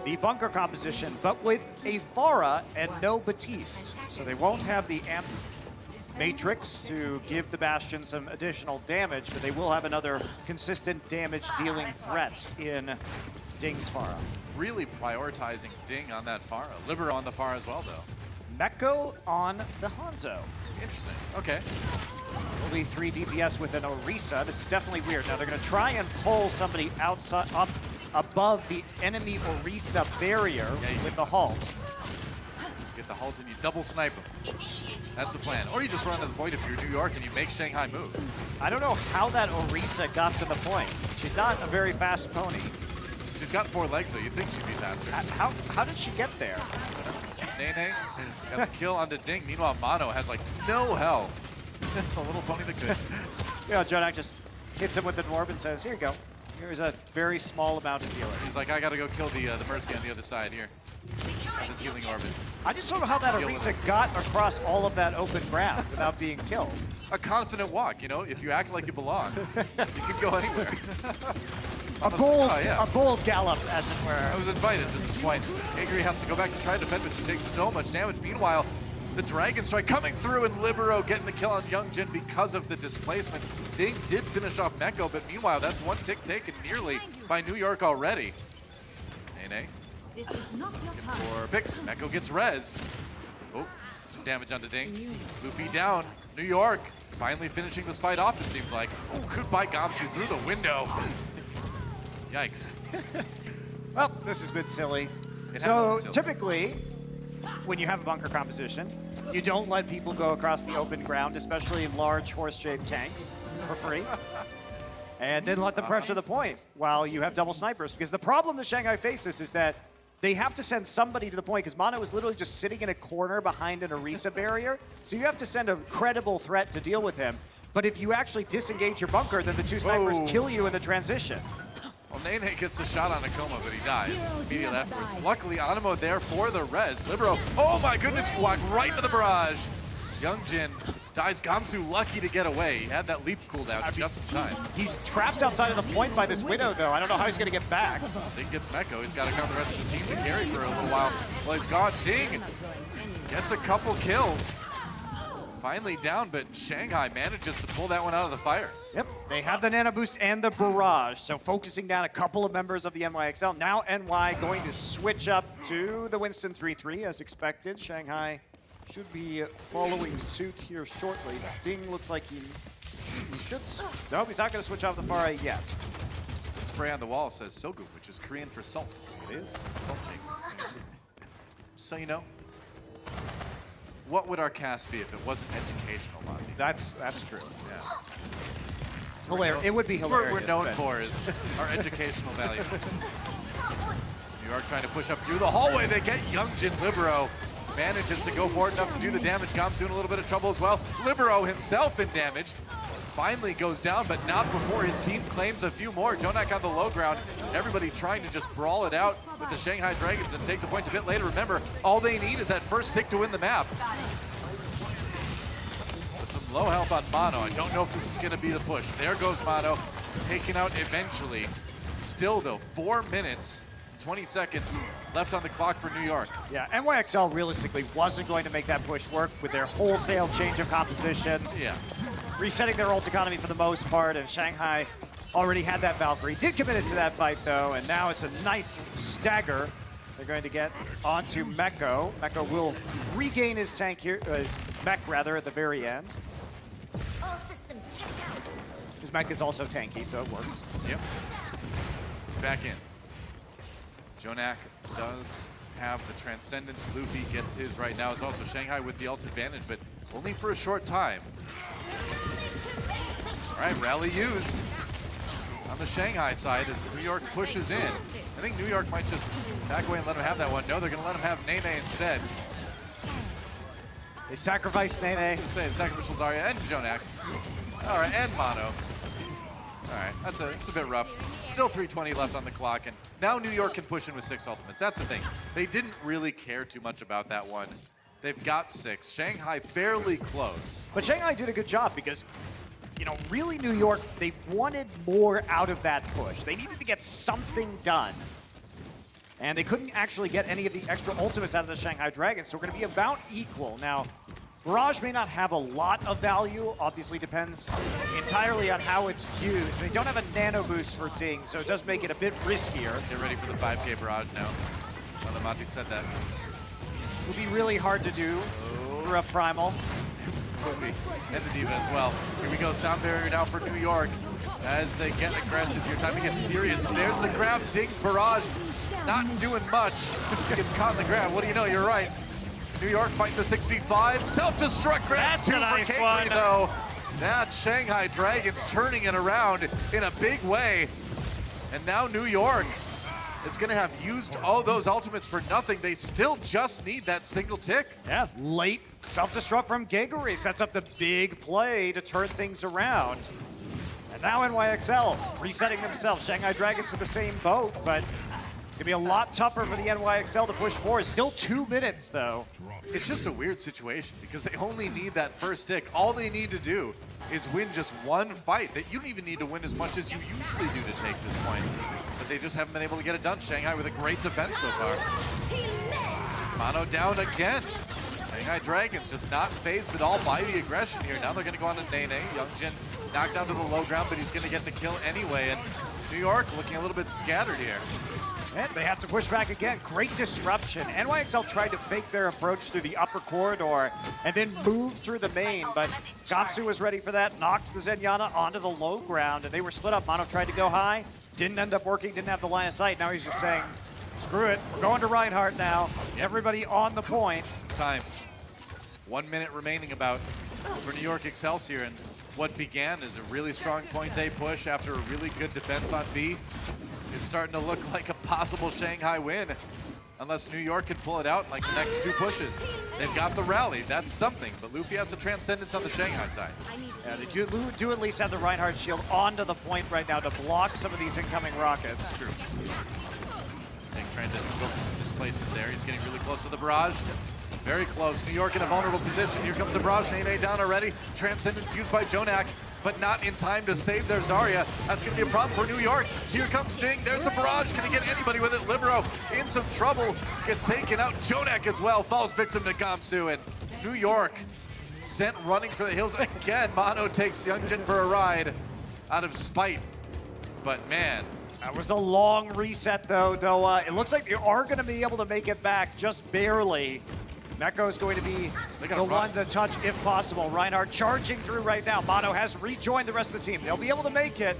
the bunker composition, but with a Pharah and no Batiste. So they won't have the amp matrix to give the Bastion some additional damage, but they will have another consistent damage dealing threat in Ding's Pharah. Really prioritizing Ding on that Pharah. Libero on the Pharah as well, though. Mekko on the Hanzo. Interesting. Okay. Will be 3 DPS with an Orisa. This is definitely weird. Now they're going to try and pull somebody outside, up above the enemy Orisa barrier with the halt. Get the halt and you double snipe him. That's the plan. Or you just run to the point if you're New York and you make Shanghai move. I don't know how that Orisa got to the point. She's not a very fast pony. She's got 4 legs, so you'd think she'd be faster. How did she get there? Nene got the kill onto Ding. Meanwhile, Mano has like no health. A little pony that could. You know, Jonak just hits him with the Dwarf and says, here you go. Here's a very small amount of healer. He's like, I gotta go kill the Mercy on the other side here. Got this healing orbit. I just don't know how that Orisa got across all of that open ground without being killed. A confident walk, you know? If you act like you belong, you can go anywhere. A bold gallop, as it were. I was invited to this point. Angry has to go back to try to defend, but she takes so much damage. Meanwhile, the Dragon Strike coming through and Libero getting the kill on Youngjin because of the displacement. Ding did finish off Mekko, but meanwhile, that's one tick taken nearly by New York already. Nene. For picks. Mekko gets rezzed. Oh, some damage onto Ding. Luffy down. New York finally finishing this fight off, it seems like. Oh, goodbye Gamsu through the window. Yikes. Well, this has been silly. So typically, when you have a bunker composition, you don't let people go across the open ground, especially large horse-shaped tanks, for free. And then let them pressure the point while you have double snipers. Because the problem that Shanghai faces is that they have to send somebody to the point, because Mano is literally just sitting in a corner behind an Orisa barrier. So you have to send a credible threat to deal with him. But if you actually disengage your bunker, then the 2 snipers kill you in the transition. Well, Nene gets the shot on Akoma, but he dies immediately afterwards. Luckily, Animo there for the res. Libero, oh my goodness, walked right into the barrage. Youngjin dies. Gamsu lucky to get away. He had that leap cooldown just in time. He's trapped outside of the point by this Widow, though. I don't know how he's going to get back. Ding gets Mekko. He's got to cover the rest of the team to carry for a little while. Well, he's gone. Ding gets a couple kills. Finally down, but Shanghai manages to pull that one out of the fire. Yep, they have the Nano Boost and the Barrage, so focusing down a couple of members of the NYXL. Now NY going to switch up to the Winston 3-3 as expected. Shanghai should be following suit here shortly. Ding looks like he should. No, he's not going to switch off the Pharah yet. The spray on the wall says Sogu, which is Korean for salt. It is. It's a salt shake. So you know, what would our cast be if it wasn't educational, Monty? That's true. Yeah. Hilarious. It would be hilarious. What we're known for is our educational value. New York trying to push up through the hallway. They get Youngjin. Libero manages to go forward enough to do the damage. Gamsu in a little bit of trouble as well. Libero himself in damage. Finally goes down, but not before his team claims a few more. Jonak on the low ground. Everybody trying to just brawl it out with the Shanghai Dragons and take the point a bit later. Remember, all they need is that first tick to win the map. But some low health on Mano. I don't know if this is going to be the push. There goes Mano, taken out eventually. Still though, 4 minutes, 20 seconds left on the clock for New York. Yeah, NYXL realistically wasn't going to make that push work with their wholesale change of composition. Yeah. Resetting their ult economy for the most part, and Shanghai already had that Valkyrie. Did commit it to that fight though, and now it's a nice stagger They're going to get onto Meko. Meko will regain his tank here, his mech rather, at the very end. All systems check out. His mech is also tanky, so it works. Yep. Back in. Jonak does have the Transcendence. Luffy gets his right now. It's also Shanghai with the ult advantage, but only for a short time. All right, rally used on the Shanghai side as New York pushes in. I think New York might just back away and let him have that one. No, they're going to let him have Nene instead. They sacrificed Nene. Say sacrificial Zarya and Jonak. All right, and Mono. All right, that's a bit rough. Still 3:20 left on the clock, and now New York can push in with 6 ultimates. That's the thing. They didn't really care too much about that one. They've got 6. Shanghai fairly close. But Shanghai did a good job because, you know, really New York, they wanted more out of that push. They needed to get something done. And they couldn't actually get any of the extra ultimates out of the Shanghai Dragons, so we're going to be about equal. Now, Barrage may not have a lot of value, obviously depends entirely on how it's used. They don't have a nano boost for Ding, so it does make it a bit riskier. Get ready for the 5K barrage now. Now that Monty said that. It would be really hard to do for a Primal. And the Diva as well. Here we go, sound barrier now for New York as they get aggressive here. Time to get serious. There's the grab, Ding's barrage. Not doing much. He gets caught in the grab. What do you know? You're right. New York fighting the 6v5. Self-destruct grab. That's a nice for one. Kakri, though. That's Shanghai Dragons turning it around in a big way. And now New York is going to have used all those ultimates for nothing. They still just need that single tick. Yeah, late self-destruct from Geguri sets up the big play to turn things around. And now NYXL resetting themselves. Shanghai Dragons in the same boat, but it's gonna be a lot tougher for the NYXL to push forward. Still 2 minutes though. It's just a weird situation because they only need that first tick. All they need to do is win just one fight. That you don't even need to win as much as you usually do to take this point. But they just haven't been able to get it done. Shanghai with a great defense so far. Mono down again. Shanghai Dragons just not phased at all by the aggression here. Now they're going to go on to Nene. Youngjin knocked down to the low ground, but he's going to get the kill anyway. And New York looking a little bit scattered here. And they have to push back again. Great disruption. NYXL tried to fake their approach through the upper corridor and then move through the main, but Gamsu was ready for that, knocked the Zenyatta onto the low ground, and they were split up. Mono tried to go high, didn't end up working, didn't have the line of sight. Now he's just saying, screw it, we're going to Reinhardt now. Everybody on the point. It's time. 1 minute remaining about for New York Excelsior, and what began as a really strong point A push after a really good defense on B is starting to look like a possible Shanghai win, unless New York can pull it out in like the next 2 pushes. They've got the rally, that's something, but Luffy has the Transcendence on the Shanghai side. Yeah, they do at least have the Reinhardt shield onto the point right now to block some of these incoming rockets. True. Nick trying to go for some displacement there. He's getting really close to the barrage. Very close. New York in a vulnerable position. Here comes the barrage. Nene down already. Transcendence used by Jonak, but not in time to save their Zarya. That's going to be a problem for New York. Here comes Ding. There's a barrage. Can he get anybody with it? Libero in some trouble. Gets taken out. Jonak as well. Falls victim to Gamsu. And New York sent running for the hills again. Mono takes Youngjin for a ride out of spite. But man, That was a long reset though. It looks like they are going to be able to make it back just barely. Meko is going to be the one to touch if possible. Reinhardt charging through right now. Mono has rejoined the rest of the team. They'll be able to make it.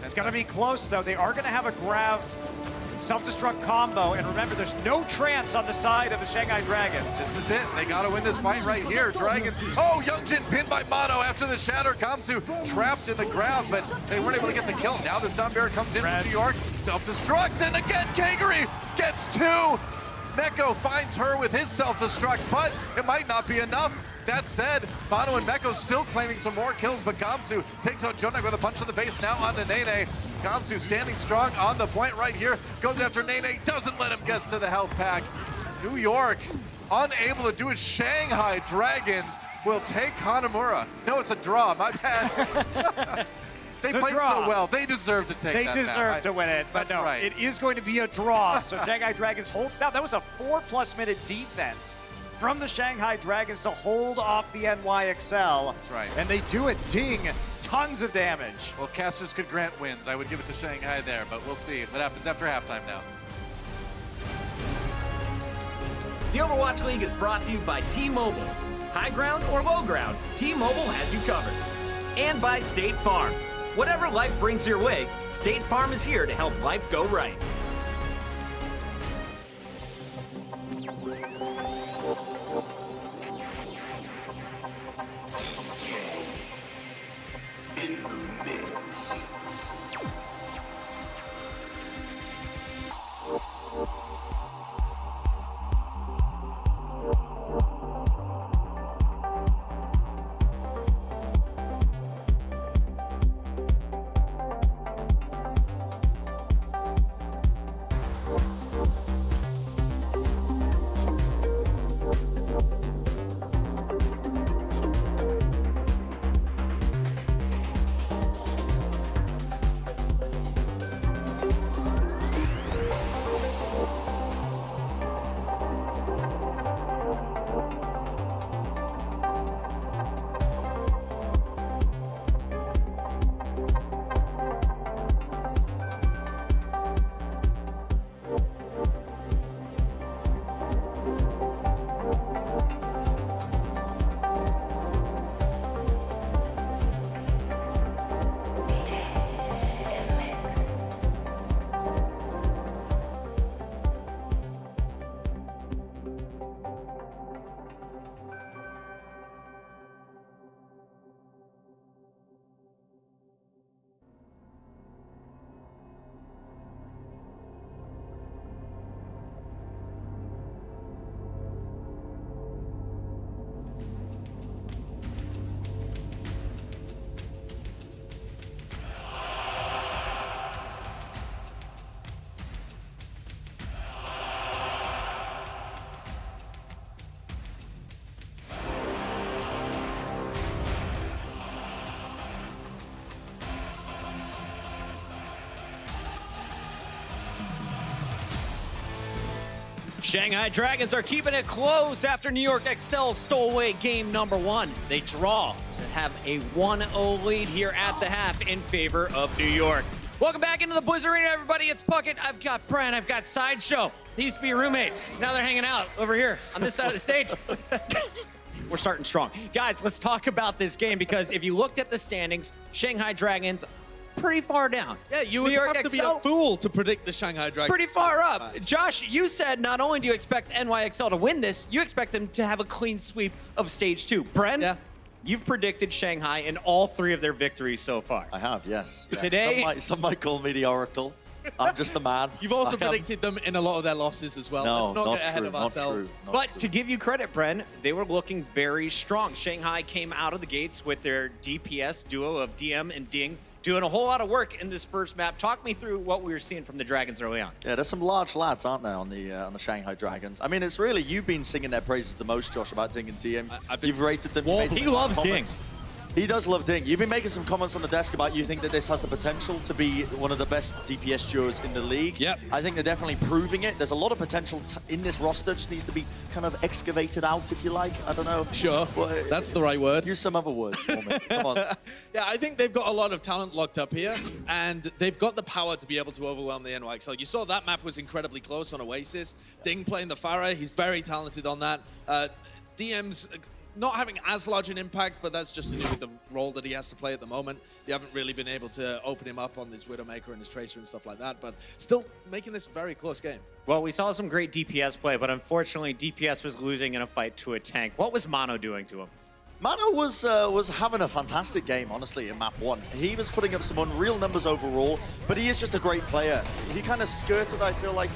It's going to be close though. They are going to have a grab self-destruct combo. And remember, there's no trance on the side of the Shanghai Dragons. This is it. They got to win this fight right here. Dragons. Oh, Youngjin pinned by Mono after the shatter. Gamsu trapped in the ground, but they weren't able to get the kill. Now the Sound Bearer comes in from New York. Self-destruct, and again, Kakri gets 2. Meko finds her with his self-destruct, but it might not be enough. That said, Mono and Meko still claiming some more kills, but Gamsu takes out Jonak with a punch in the face. Now on to Nene. Gamsu standing strong on the point right here. Goes after Nene, doesn't let him get to the health pack. New York unable to do it. Shanghai Dragons will take Hanamura. No, it's a draw, my bad. They played so well. They deserve to take that. They deserve to win it. But That's no, right. it is going to be a draw. So Shanghai Dragons holds down. That was a 4+ minute defense from the Shanghai Dragons to hold off the NYXL. That's right. And they do it. Ding. Tons of damage. Well, if casters could grant wins, I would give it to Shanghai there, but we'll see what happens after halftime now. The Overwatch League is brought to you by T-Mobile. High ground or low ground, T-Mobile has you covered. And by State Farm. Whatever life brings your way, State Farm is here to help life go right. Shanghai Dragons are keeping it close after New York Excel stole away game number 1. They draw to have a 1-0 lead here at the half in favor of New York. Welcome back into the Blizzard Arena, everybody. It's Puckett. I've got Brent. I've got Sideshow. They used to be roommates. Now they're hanging out over here on this side of the stage. We're starting strong. Guys, let's talk about this game because if you looked at the standings, Shanghai Dragons pretty far down. Yeah, you would have to be a fool to predict the Shanghai Dragons. Pretty far up. Josh, you said not only do you expect NYXL to win this, you expect them to have a clean sweep of stage 2. Bren, you've predicted Shanghai in all 3 of their victories so far. I have, yes. Yeah. Today, some might call me the Oracle. I'm just a man. You've also predicted them in a lot of their losses as well. No, Let's not get ahead true, of ourselves. But to give you credit, Bren, they were looking very strong. Shanghai came out of the gates with their DPS duo of DM and Ding doing a whole lot of work in this first map. Talk me through what we were seeing from the Dragons early on. Yeah, there's some large lads, aren't there, on the Shanghai Dragons? I mean, it's really, you've been singing their praises the most, Josh, about Ding and DM. You've rated them. He loves Ding. He does love Ding. You've been making some comments on the desk about you think that this has the potential to be one of the best DPS duos in the league. Yep. I think they're definitely proving it. There's a lot of potential in this roster. Just needs to be kind of excavated out, if you like. I don't know. Sure. Well, that's the right word. Use some other words for me. Come on. Yeah, I think they've got a lot of talent locked up here, and they've got the power to be able to overwhelm the NYXL. You saw that map was incredibly close on Oasis. Ding playing the Pharah. He's very talented on that. DM's not having as large an impact, but that's just to do with the role that he has to play at the moment. You haven't really been able to open him up on his Widowmaker and his Tracer and stuff like that, but still making this a very close game. Well, we saw some great DPS play, but unfortunately, DPS was losing in a fight to a tank. What was Mono doing to him? Mono was having a fantastic game, honestly, in map 1. He was putting up some unreal numbers overall, but he is just a great player. He kind of skirted, I feel like,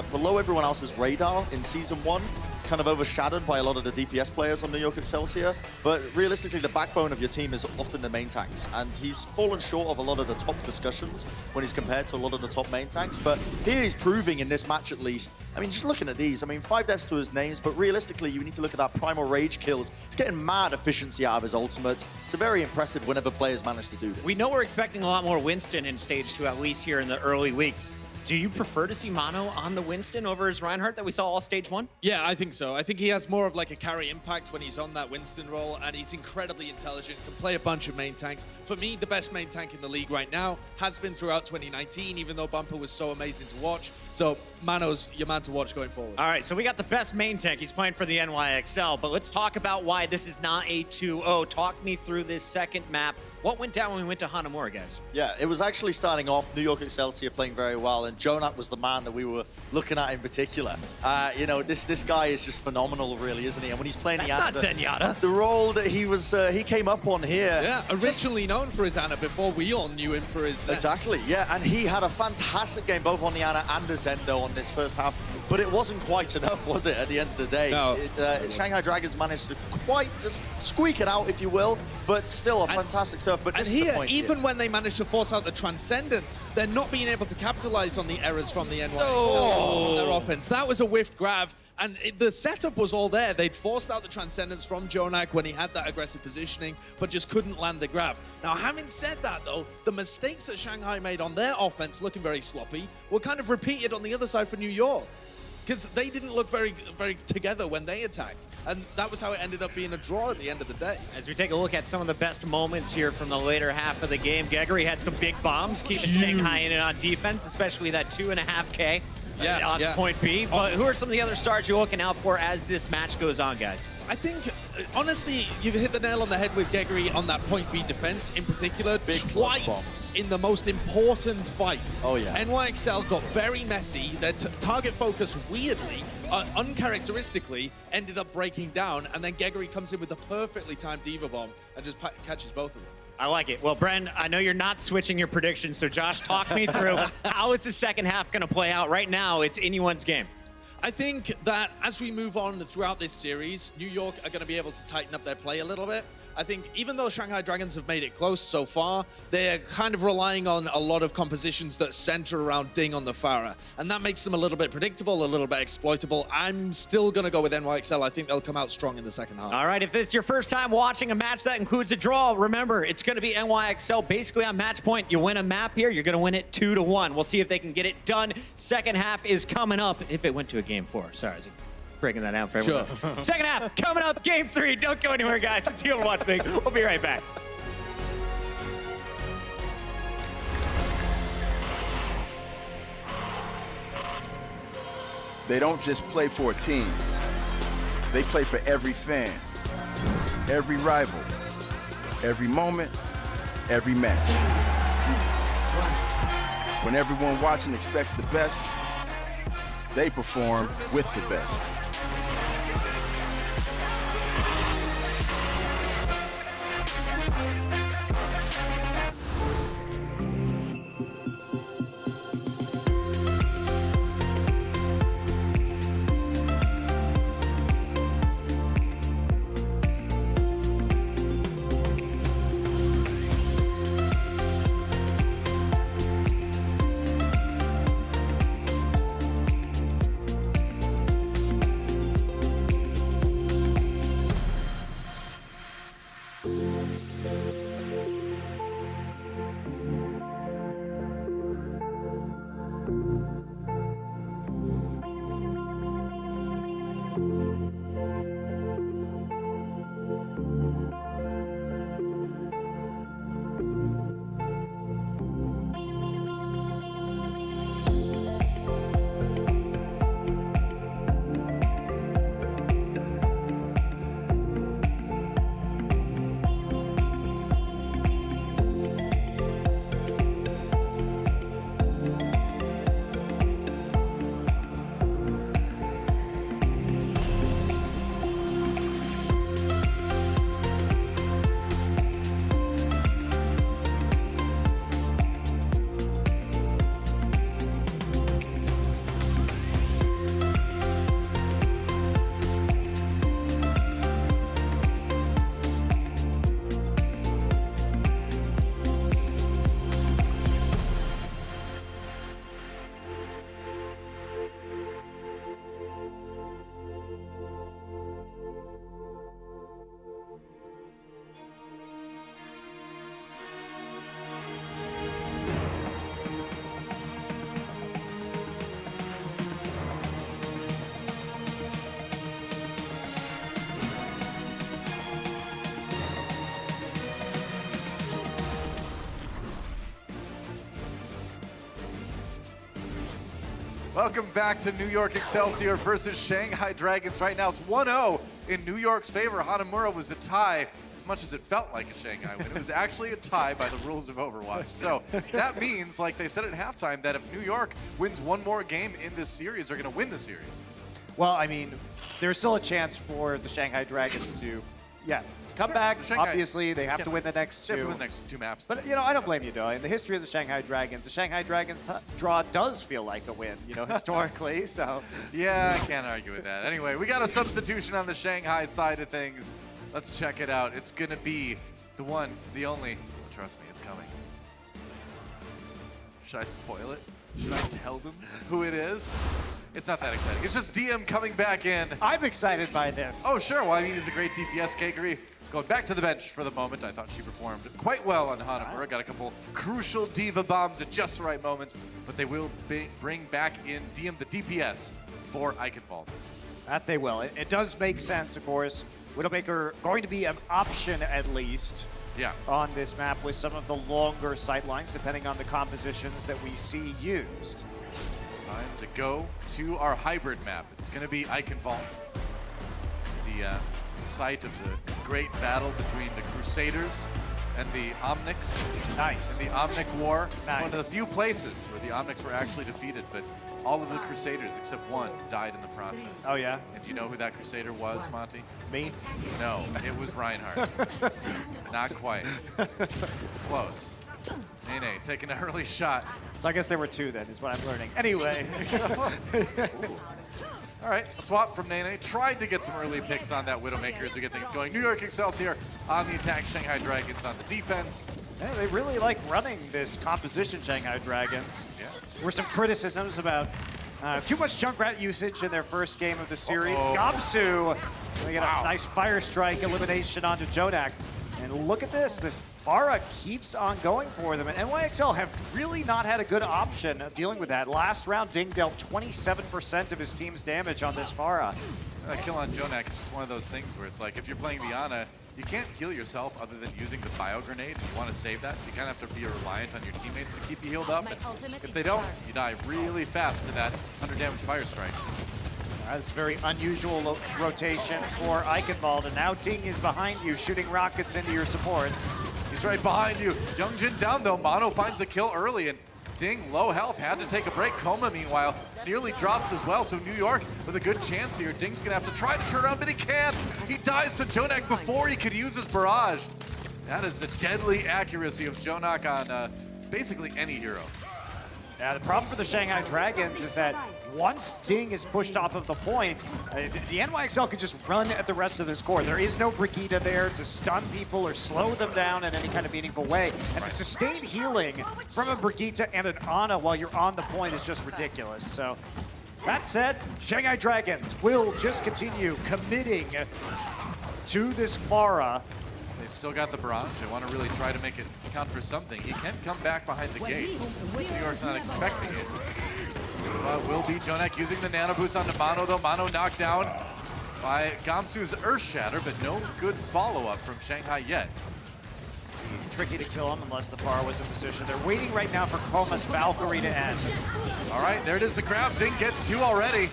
below everyone else's radar in Season 1. Kind of overshadowed by a lot of the DPS players on New York Excelsior, but realistically the backbone of your team is often the main tanks, and he's fallen short of a lot of the top discussions when he's compared to a lot of the top main tanks, but here he's proving in this match at least. I mean, just looking at these, I mean, 5 deaths to his names, but realistically you need to look at that primal rage kills. He's getting mad efficiency out of his ultimates. It's very impressive whenever players manage to do this. We know we're expecting a lot more Winston in stage 2, at least here in the early weeks. Do you prefer to see Mono on the Winston over his Reinhardt that we saw all stage 1? Yeah, I think so. I think he has more of like a carry impact when he's on that Winston role, and he's incredibly intelligent, can play a bunch of main tanks. For me, the best main tank in the league right now has been throughout 2019, even though Bumper was so amazing to watch. So Mano's your man to watch going forward. All right, so we got the best main tank. He's playing for the NYXL, but let's talk about why this is not a 2-0. Talk me through this second map. What went down when we went to Hanamura, guys? Yeah, it was actually starting off New York Excelsior playing very well, and Jonak was the man that we were looking at in particular. You know, this guy is just phenomenal, really, isn't he? And when he's playing That's not Zenyatta. the role that he came up on here. Yeah, originally known for his Ana before we all knew him for his Zen. Exactly, yeah, and he had a fantastic game both on the Ana and the Zendo on this first half, but it wasn't quite enough, was it, at the end of the day? No. Shanghai Dragons managed to quite just squeak it out, if you will, but still a fantastic stuff. But And this is the here, point even when they manage to force out the Transcendence, they're not being able to capitalize on the errors from the NY on their offense. That was a whiffed grab, and the setup was all there. They'd forced out the Transcendence from Jonak when he had that aggressive positioning, but just couldn't land the grab. Now, having said that, though, the mistakes that Shanghai made on their offense, looking very sloppy, were kind of repeated on the other side for New York. Because they didn't look very together when they attacked. And that was how it ended up being a draw at the end of the day. As we take a look at some of the best moments here from the later half of the game, Gregory had some big bombs, keeping Shanghai in it on defense, especially that 2.5K on point B. But who are some of the other stars you're looking out for as this match goes on, guys? I think, honestly, you've hit the nail on the head with Gregory on that point B defense in particular. Big twice bombs. in the most important fights. Oh, yeah. NYXL got very messy. Their target focus, weirdly, uncharacteristically, ended up breaking down. And then Gregory comes in with a perfectly timed Diva Bomb and just catches both of them. I like it. Well, Bren, I know you're not switching your predictions, so Josh, talk me through how is the second half going to play out? Right now, it's anyone's game. I think that as we move on throughout this series, New York are going to be able to tighten up their play a little bit. I think even though Shanghai Dragons have made it close so far, they're kind of relying on a lot of compositions that center around Ding on the Pharah. And that makes them a little bit predictable, a little bit exploitable. I'm still going to go with NYXL. I think they'll come out strong in the second half. All right, if it's your first time watching a match that includes a draw, remember, it's going to be NYXL basically on match point. You win a map here, you're going to win it 2-1. We'll see if they can get it done. Second half is coming up if it went to a game 4. Sorry, is it breaking that down for everyone? Sure. Second half coming up, game 3. Don't go anywhere, guys. It's the Overwatch League. We'll be right back. They don't just play for a team. They play for every fan, every rival, every moment, every match. When everyone watching expects the best, they perform with the best. Welcome back to New York Excelsior versus Shanghai Dragons. Right now it's 1-0 in New York's favor. Hanamura was a tie as much as it felt like a Shanghai win. It was actually a tie by the rules of Overwatch. So that means, like they said at halftime, that if New York wins one more game in this series, they're going to win the series. Well, I mean, there's still a chance for the Shanghai Dragons to, come back. Shanghai, Obviously, they have to win the next They have two. to win the next two maps. But, I don't blame you, though. In the history of the Shanghai Dragons draw does feel like a win, historically, so. Yeah, I can't argue with that. Anyway, we got a substitution on the Shanghai side of things. Let's check it out. It's going to be the one, the only. Trust me, it's coming. Should I spoil it? Should I tell them who it is? It's not that exciting. It's just DM coming back in. I'm excited by this. Oh, sure. Well, I mean, he's a great DPS. Kakery going back to the bench for the moment. I thought she performed quite well on Hanamura. Got a couple crucial diva bombs at just the right moments, but they will bring back in DM the DPS for Eichenwald. That they will. It does make sense, of course. Widowmaker going to be an option at least on this map with some of the longer sight lines, depending on the compositions that we see used. Time to go to our hybrid map. It's going to be Eichenwald, the site of the great battle between the Crusaders and the Omnics. Nice. In the Omnic War. Nice. One of the few places where the Omnics were actually defeated, but all of the Crusaders, except one, died in the process. Oh, yeah? And do you know who that Crusader was, Monty? Me? No, it was Reinhardt. Not quite. Close. Nene taking an early shot. So I guess there were two then, is what I'm learning. Anyway. All right, a swap from Nene. Tried to get some early picks on that Widowmaker as we get things going. New York Excelsior on the attack, Shanghai Dragons on the defense. Yeah, they really like running this composition, Shanghai Dragons. Yeah. There were some criticisms about too much Junkrat usage in their first game of the series. Gamsu, they get a nice fire strike elimination onto Jonak. And look at this Pharah keeps on going for them. And NYXL have really not had a good option of dealing with that. Last round, Ding dealt 27% of his team's damage on this Pharah. That kill on Jonak is just one of those things where it's like, if you're playing Diana, you can't heal yourself other than using the bio grenade. You want to save that, so you kind of have to be reliant on your teammates to keep you healed up. And if they don't, you die really fast to that 100 damage fire strike. That's a very unusual rotation for Eichenwald, and now Ding is behind you, shooting rockets into your supports. He's right behind you. Youngjin down though. Mono finds a kill early, and Ding, low health, had to take a break. Koma, meanwhile, nearly drops as well. So New York with a good chance here. Ding's gonna have to try to turn around, but he can't. He dies to Jonak before he could use his barrage. That is a deadly accuracy of Jonak on basically any hero. Yeah, the problem for the Shanghai Dragons is that once Ding is pushed off of the point, the NYXL can just run at the rest of this core. There is no Brigitte there to stun people or slow them down in any kind of meaningful way. And the sustained healing from a Brigitte and an Ana while you're on the point is just ridiculous. So that said, Shanghai Dragons will just continue committing to this Pharah. They've still got the barrage. They want to really try to make it count for something. He can come back behind the gate. New York's not expecting it. Will be Jonak using the nano boost onto Mono, though. Mono knocked down by Gamsu's Earth Shatter, but no good follow-up from Shanghai yet. Tricky to kill him unless the Pharah was in position. They're waiting right now for Koma's Valkyrie to end. All right, there it is, the grab. Ding gets two already.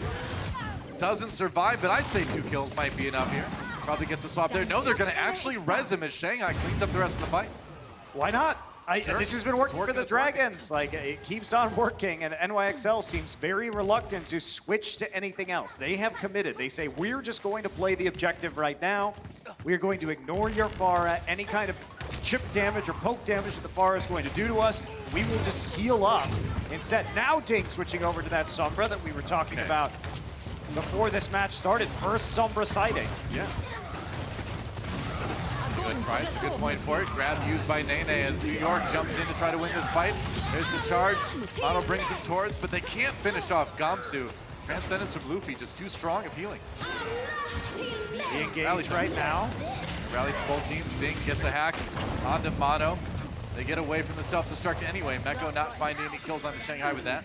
Doesn't survive, but I'd say 2 kills might be enough here. Probably gets a swap there. No, they're going to actually res him as Shanghai cleans up the rest of the fight. Why not? Sure. This has been working for the Dragons. Like, it keeps on working, and NYXL seems very reluctant to switch to anything else. They have committed. They say, we're just going to play the objective right now. We're going to ignore your Pharah. Any kind of chip damage or poke damage that the Pharah is going to do to us, we will just heal up. Instead, now Ding switching over to that Sombra that we were talking about before this match started. First Sombra sighting. Yeah. Good try. It's a good point for it. Grab used by Nene as New York jumps in to try to win this fight. There's the charge. Mono brings him towards, but they can't finish off Gamsu. Transcendence from Luffy, just too strong of healing. He engaged right now. Rally from both teams. Ding gets a hack onto Mono. They get away from the self-destruct anyway. Meko not finding any kills on the Shanghai with that.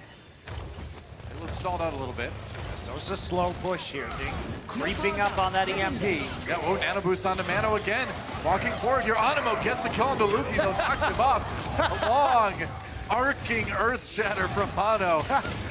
They look stalled out a little bit. So it's a slow push here. Ding creeping up on that EMP. Yeah, oh, nano boost onto Mano again. Walking forward here. Animo gets a kill onto Luffy, though knocks him off. A long arcing Earth Shatter from Mono.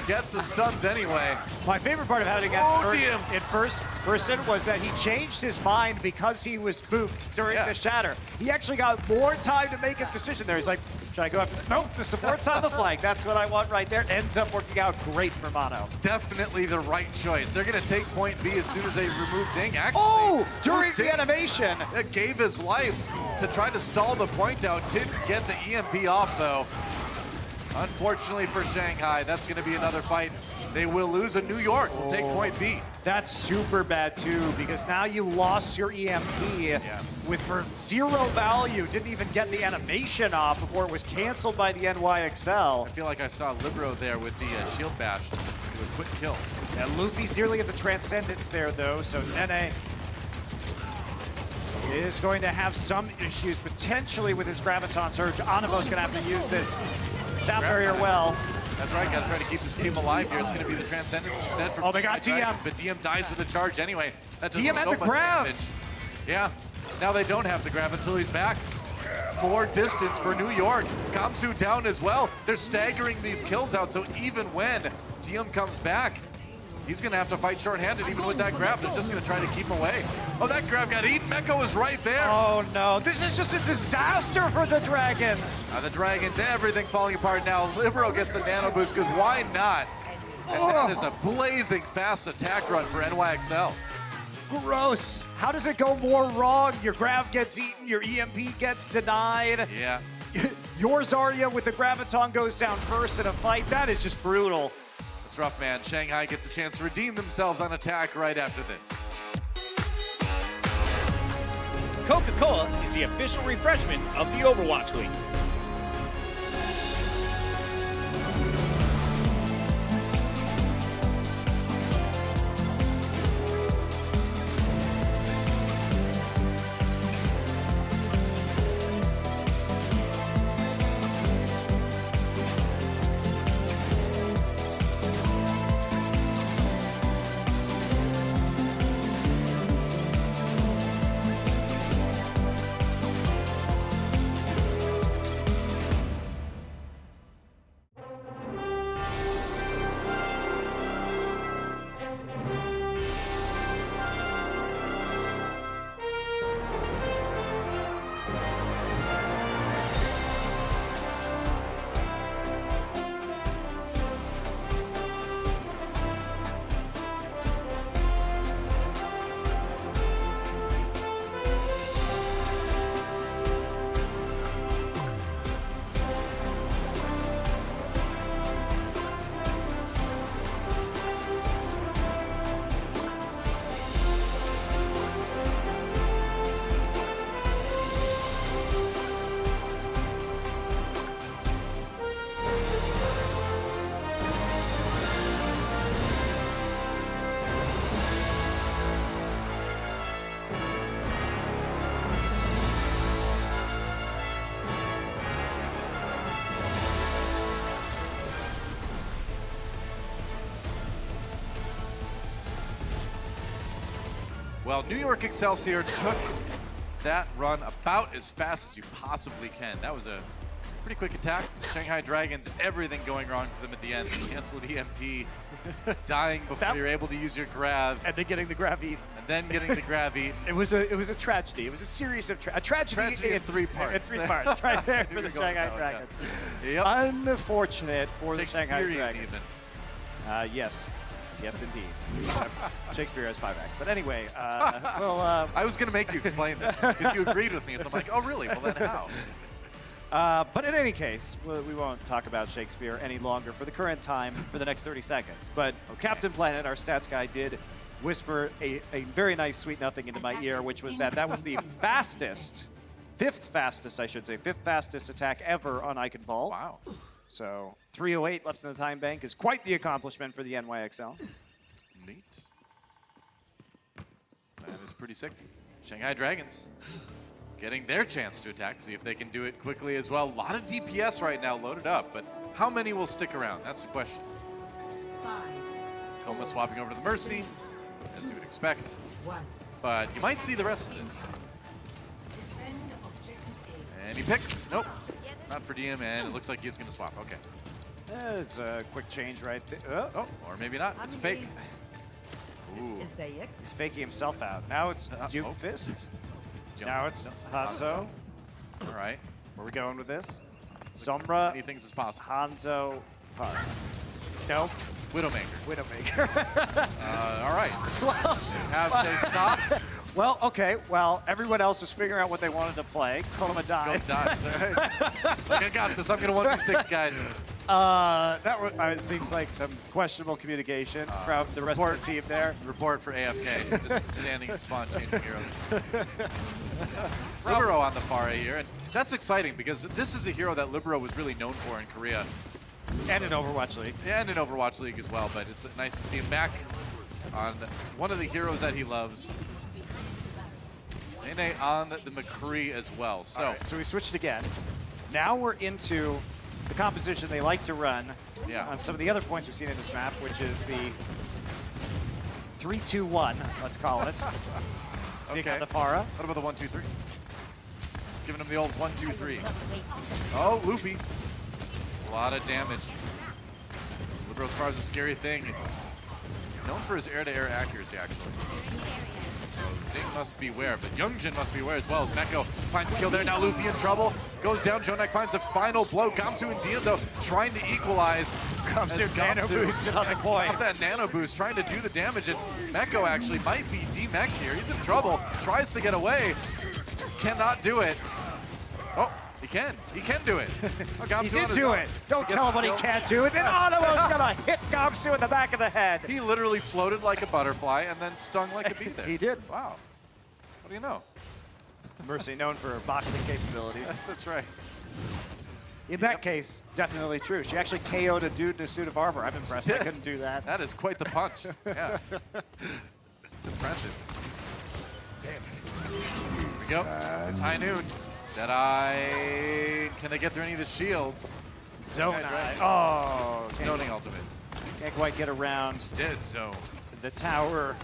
Gets the stuns anyway. My favorite part of having it Odium. in first person was that he changed his mind because he was spooked during the shatter. He actually got more time to make a decision there. He's like, should I go after? Nope, the support's on the flank. That's what I want right there. Ends up working out great for Mono. Definitely the right choice. They're going to take point B as soon as they remove Ding. Actually, During the animation. It gave his life to try to stall the point out. Didn't get the EMP off, though. Unfortunately for Shanghai, that's going to be another fight. They will lose, and New York will take point B. That's super bad too, because now you lost your EMP with for 0 value. Didn't even get the animation off before it was canceled by the NYXL. I feel like I saw Libero there with the shield bash. Do a quick kill. And Luffy's nearly at the Transcendence there though, so Nene is going to have some issues potentially with his Graviton Surge. Anavo's gonna have to use this sound barrier well. That's right, gotta try to keep this team alive here. It's gonna be the Transcendence instead for they got DM. Dragons, but DM dies to the charge anyway. That doesn't DM had the scope much grab. damage. Yeah, now they don't have the grab until he's back. More distance for New York. Kamsu down as well. They're staggering these kills out, so even when DM comes back, he's gonna have to fight short-handed even with that grab. They're just gonna try to keep him away. Oh, that grab got eaten. Meko is right there. Oh no, this is just a disaster for the Dragons. The Dragons, everything falling apart now. Libero gets a nano boost, because why not? And that is a blazing fast attack run for NYXL. Gross. How does it go more wrong? Your grab gets eaten, your EMP gets denied. Yeah. Your Zarya with the Graviton goes down first in a fight. That is just brutal. It's rough, man. Shanghai gets a chance to redeem themselves on attack right after this. Coca-Cola is the official refreshment of the Overwatch League. Well, New York Excelsior took that run about as fast as you possibly can. That was a pretty quick attack. Shanghai Dragons, everything going wrong for them at the end. Canceled EMP, dying before you're able to use your grab. And then getting the grab eaten. And then getting the grab eaten. It was a tragedy. It was a series of tragedy in 3 parts. In 3 parts, right there for the Shanghai Dragons. Yep. Unfortunate for the Shanghai Shakespearean Dragons. even. Yes. Yes, indeed. Shakespeare has 5 acts. But anyway, I was going to make you explain that, because you agreed with me. So I'm like, oh, really? Well, then how? but in any case, we won't talk about Shakespeare any longer for the current time for the next 30 seconds. But Captain Planet, our stats guy, did whisper a very nice sweet nothing into my ear, which was that was the fastest, 5th fastest, I should say, 5th fastest attack ever on Icon Vault. Wow. So 308 left in the time bank is quite the accomplishment for the NYXL. Neat. That is pretty sick. Shanghai Dragons getting their chance to attack, see if they can do it quickly as well. A lot of DPS right now loaded up, but how many will stick around? That's the question. 5, Coma swapping over to the Mercy, as you would expect. 1. But you might see the rest of this. Defend objective A. And he picks. Nope. Not for DM, and it looks like he's going to swap. Okay. It's a quick change right there. Oh, or maybe not. It's a fake. Ooh. He's faking himself out. Now it's Duke Fist. Now it's Hanzo. All right. Where are we going with this? Sombra. Many things is possible. Hanzo. Fire. Nope. Widowmaker. All right. Have they stopped? Well, okay. Well, everyone else was figuring out what they wanted to play. Koloma dies. Go dies. All right. I got this. I'm going to 1v6, guys. That seems like some questionable communication from the rest of the team there. Report for AFK. Just standing in spawn changing heroes. Libero on the far A here, and that's exciting because this is a hero that Libero was really known for in Korea. And in Overwatch League. And in Overwatch League as well, but it's nice to see him back on one of the heroes that he loves. Nene on the McCree as well. So, right, so we switched again. Now we're into the composition they like to run on some of the other points we've seen in this map, which is the 3-2-1, let's call it. okay. On the Pharah. What about the 1-2-3? Giving him the old 1-2-3. Oh, Luffy. It's a lot of damage. Libero, as far as a scary thing, known for his air-to-air accuracy, actually. So Ding must beware, but Youngjin must beware as well as Meko finds a kill there. Now Luffy in trouble. Goes down, Jonak finds a final blow. Gamsu and Dian, though, trying to equalize. Gamsu nano boost on the point. Got that nano boost, trying to do the damage, and Meko actually might be demeched here. He's in trouble, tries to get away, cannot do it. Oh, he can do it. Oh, he did do it. Don't tell him what he can't do it. Then Hanamura's gonna hit Gamsu in the back of the head. He literally floated like a butterfly and then stung like a bee there. He did. Wow. What do you know? Mercy known for her boxing capabilities. That's right. In that case, definitely true. She actually KO'd a dude in a suit of armor. I'm impressed. I couldn't do that. That is quite the punch. Yeah. It's impressive. Damn it. Here we go. It's high noon. Deadeye. Can they get through any of the shields? Zone eye. Oh. Zoning ultimate. Can't quite get around Dead zone. the tower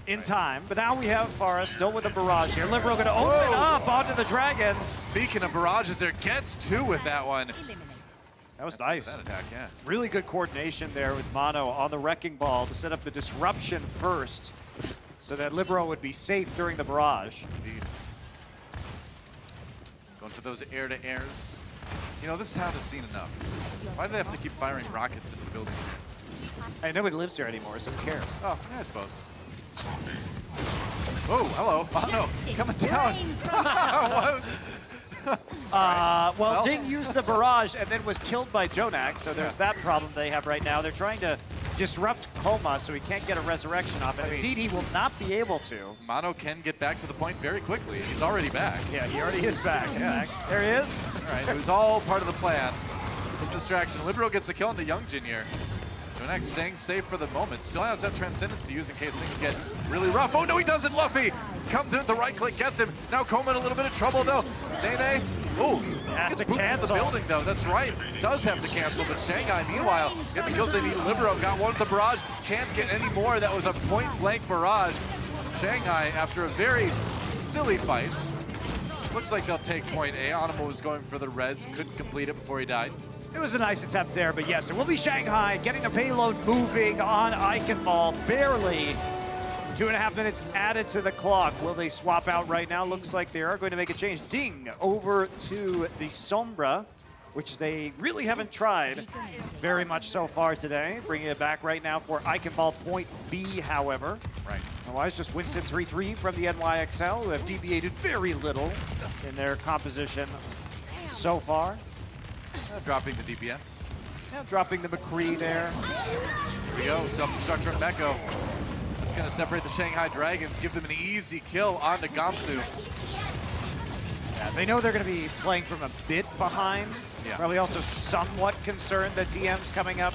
in time. But now we have Forest still with a barrage here. Libero going to open up onto the Dragons. Speaking of barrages, there gets two with that one. That was nice. That attack, yeah. Really good coordination there with Mono on the Wrecking Ball to set up the disruption first so that Libero would be safe during the barrage. Indeed. Going for those air-to-airs. You know, this town has seen enough. Why do they have to keep firing rockets into the buildings here? Hey, nobody lives here anymore, so who cares? Oh, yeah, I suppose. Oh, hello. Oh, no. Coming down. Well, Ding used the barrage and then was killed by Jonak, so there's that problem they have right now. They're trying to disrupt Koma so he can't get a resurrection off, and indeed he will not be able to. Mono can get back to the point very quickly. He's already back. Yeah, he already is back. Yeah. There he is. All right, it was all part of the plan. Some distraction. Libero gets the kill into Youngjin here. Jonak staying safe for the moment. Still has that Transcendence to use in case things get really rough. Oh, no, he doesn't. Luffy comes in, the right click gets him. Now Koma in a little bit of trouble, though. Nene, oh, has to the cancel. building, though. That's right. Does have to cancel, but Shanghai, meanwhile, get the kills they need. Libero got one with the barrage. Can't get any more. That was a point-blank barrage. Shanghai, after a very silly fight, looks like they'll take point A. Hanamura was going for the res, couldn't complete it before he died. It was a nice attempt there, but yes, it will be Shanghai getting the payload moving on Eichenwald, barely. 2.5 minutes added to the clock. Will they swap out right now? Looks like they are going to make a change. Ding over to the Sombra, which they really haven't tried very much so far today. Bringing it back right now for Eichenwald point B, however. Right. Otherwise, just Winston 3-3 from the NYXL, who have deviated very little in their composition so far. Dropping the DPS. Yeah, dropping the McCree there. Here we go, self-destruct from Meko. That's going to separate the Shanghai Dragons, give them an easy kill onto Gamsu. Yeah, they know they're going to be playing from a bit behind. Yeah. Probably also somewhat concerned that DM's coming up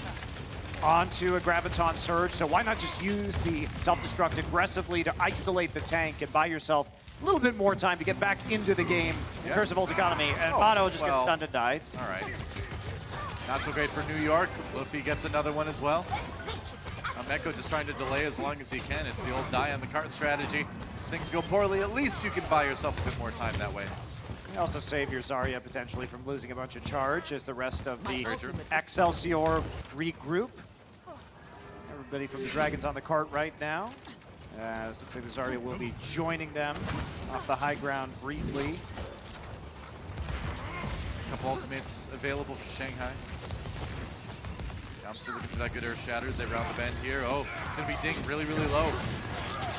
onto a Graviton Surge, so why not just use the self-destruct aggressively to isolate the tank and buy yourself a little bit more time to get back into the game in terms of ult economy, and Mono just gets stunned and died. All right. Not so great for New York. Luffy gets another one as well. Meko just trying to delay as long as he can. It's the old die on the cart strategy. If things go poorly, at least you can buy yourself a bit more time that way. Also save your Zarya potentially from losing a bunch of charge as the rest of the Very true. Excelsior regroup. Everybody from the Dragons on the cart right now. This looks like the Zarya will be joining them off the high ground briefly. A couple ultimates available for Shanghai. Gamsu looking for that good earth shatters. They round the bend here. Oh, it's going to be Ding really, really low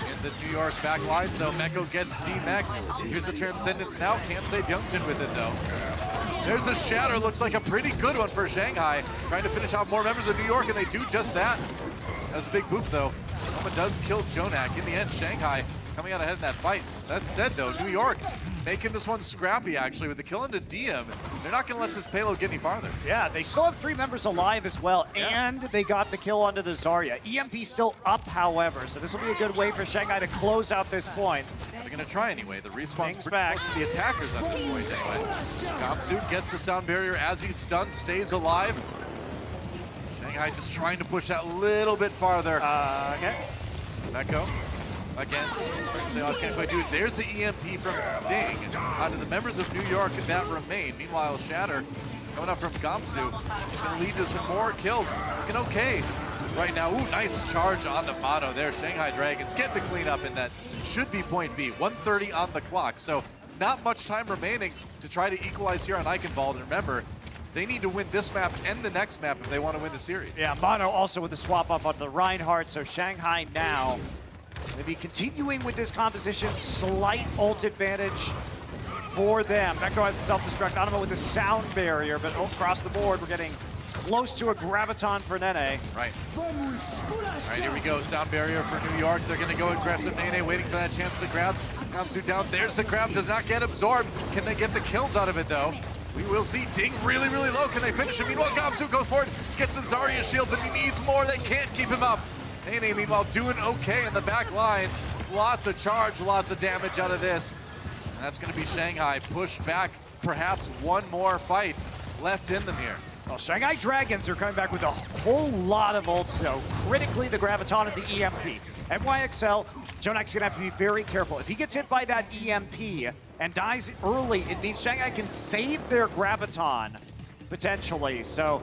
in the New York back line. So Meko gets D-Mech. Here's the Transcendence now. Can't save Youngjin with it though. There's a shatter. Looks like a pretty good one for Shanghai. Trying to finish off more members of New York, and they do just that. That was a big boop though. Someone does kill Jonak. In the end, Shanghai coming out ahead in that fight. That said though, New York making this one scrappy actually with the kill into DM. They're not gonna let this payload get any farther. Yeah, they still have 3 members alive as well, and they got the kill onto the Zarya. EMP still up, however, so this will be a good way for Shanghai to close out this point. They're gonna try anyway. The respawn's Things pretty back. close to the attackers at this point anyway. Gamsu gets the sound barrier as he's stunned, stays alive. Shanghai just trying to push that a little bit farther. Okay. Meko. Again, can't quite do it. There's the EMP from Ding onto the members of New York that remain. Meanwhile, Shatter coming up from Gamsu. It's going to lead to some more kills. Looking okay right now. Ooh, nice charge onto Mono there. Shanghai Dragons get the cleanup, and that should be point B. 1:30 on the clock. So not much time remaining to try to equalize here on Eichenwald. And remember, they need to win this map and the next map if they want to win the series. Yeah, Mono also with the swap up onto the Reinhardt, so Shanghai now maybe continuing with this composition, slight ult advantage for them. Meko has a self-destruct, Hanamura with a sound barrier, but across the board, we're getting close to a Graviton for Nene. Right. All right, here we go. Sound barrier for New York. They're going to go aggressive. Nene waiting for that chance to grab. Gamsu down. There's the grab. Does not get absorbed. Can they get the kills out of it, though? We will see. Ding really, really low. Can they finish him? Meanwhile, Gamsu goes forward, gets the Zarya shield, but he needs more. They can't keep him up. Nene, meanwhile, doing okay in the back lines. Lots of charge, lots of damage out of this. And that's going to be Shanghai pushed back. Perhaps one more fight left in them here. Well, Shanghai Dragons are coming back with a whole lot of ults, though. Critically, the Graviton and the EMP. NYXL, Jonak's going to have to be very careful. If he gets hit by that EMP and dies early, it means Shanghai can save their Graviton, potentially. So,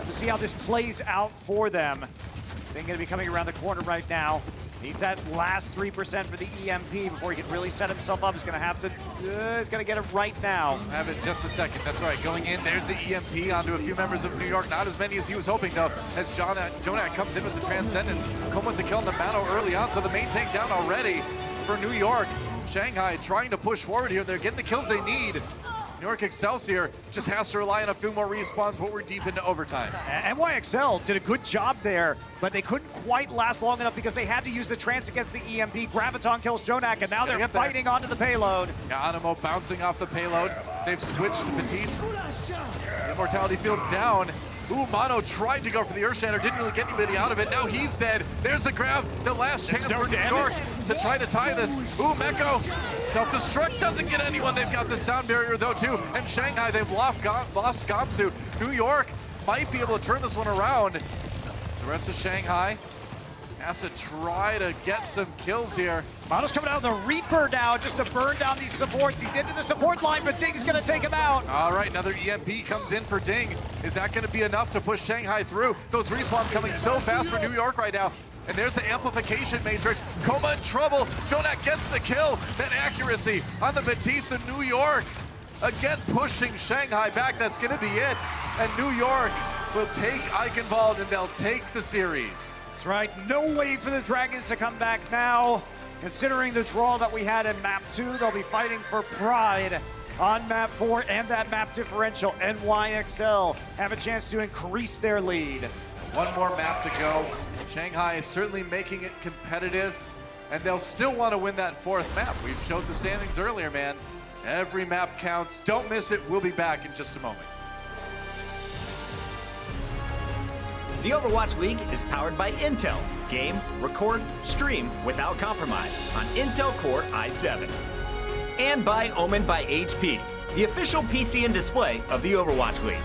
to see how this plays out for them. Thing going to be coming around the corner right now. Needs that last 3% for the EMP before he can really set himself up. He's going to have to, he's going to get it right now. Have it in just a second. That's right. Going in, there's the EMP onto a few members of New York. Not as many as he was hoping, though, as Jonak comes in with the Transcendence. Come with the kill on the Mano early on, so the main tank down already for New York. Shanghai trying to push forward here. They're getting the kills they need. New York Excelsior just has to rely on a few more respawns, but we're deep into overtime. NYXL did a good job there, but they couldn't quite last long enough because they had to use the trance against the EMP. Graviton kills Jonak, and now they're fighting onto the payload. Yeah, Animo bouncing off the payload. They've switched to Batiste. Immortality field down. Ooh, Mono tried to go for the Earthshatter, didn't really get anybody out of it. Now he's dead. There's the grab, the last chance for New York to try to tie this. Ooh, Meko, self-destruct doesn't get anyone. They've got the sound barrier though too. And Shanghai, they've lost Gamsu. New York might be able to turn this one around. The rest of Shanghai has to try to get some kills here. Mono's coming out of the Reaper now just to burn down these supports. He's into the support line, but Ding's going to take him out. All right, another EMP comes in for Ding. Is that going to be enough to push Shanghai through? Those respawns coming so fast for New York right now. And there's the amplification matrix. Coma in trouble. Jonak gets the kill. That accuracy on the Batiste in New York. Again, pushing Shanghai back. That's going to be it. And New York will take Eichenwald, and they'll take the series. That's right. No way for the Dragons to come back now. Considering the draw that we had in map 2, they'll be fighting for pride on map 4 and that map differential. NYXL have a chance to increase their lead. One more map to go. Shanghai is certainly making it competitive, and they'll still want to win that 4th map. We've showed the standings earlier, man. Every map counts. Don't miss it. We'll be back in just a moment. The Overwatch League is powered by Intel. Game, record, stream without compromise on Intel Core i7. And by Omen by HP, the official PC and display of the Overwatch League.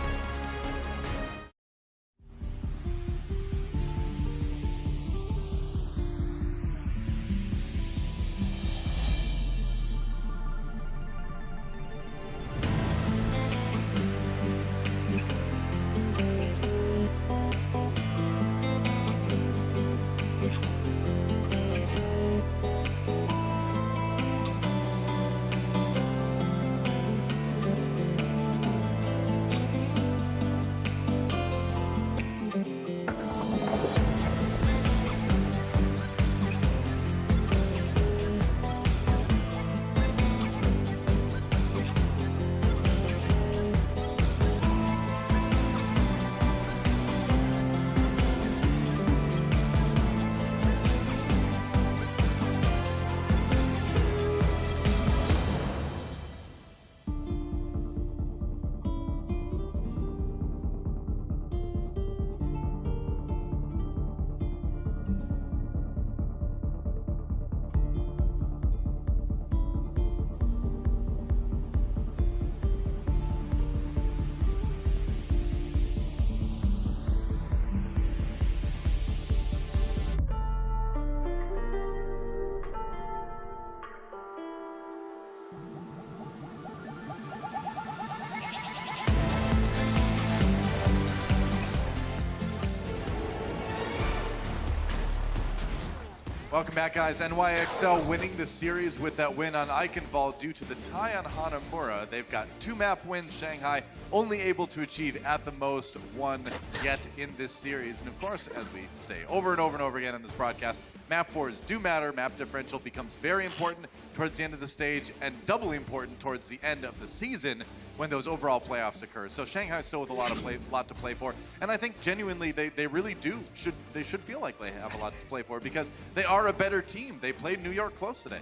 Welcome back, guys. NYXL winning the series with that win on Eichenwald due to the tie on Hanamura. They've got 2 map wins. Shanghai only able to achieve at the most 1 yet in this series. And of course, as we say over and over and over again in this broadcast, map 4s do matter. Map differential becomes very important towards the end of the stage and doubly important towards the end of the season when those overall playoffs occur. So Shanghai still with a lot to play for, and I think genuinely they really should feel like they have a lot to play for because they are a better team. They played New York close today.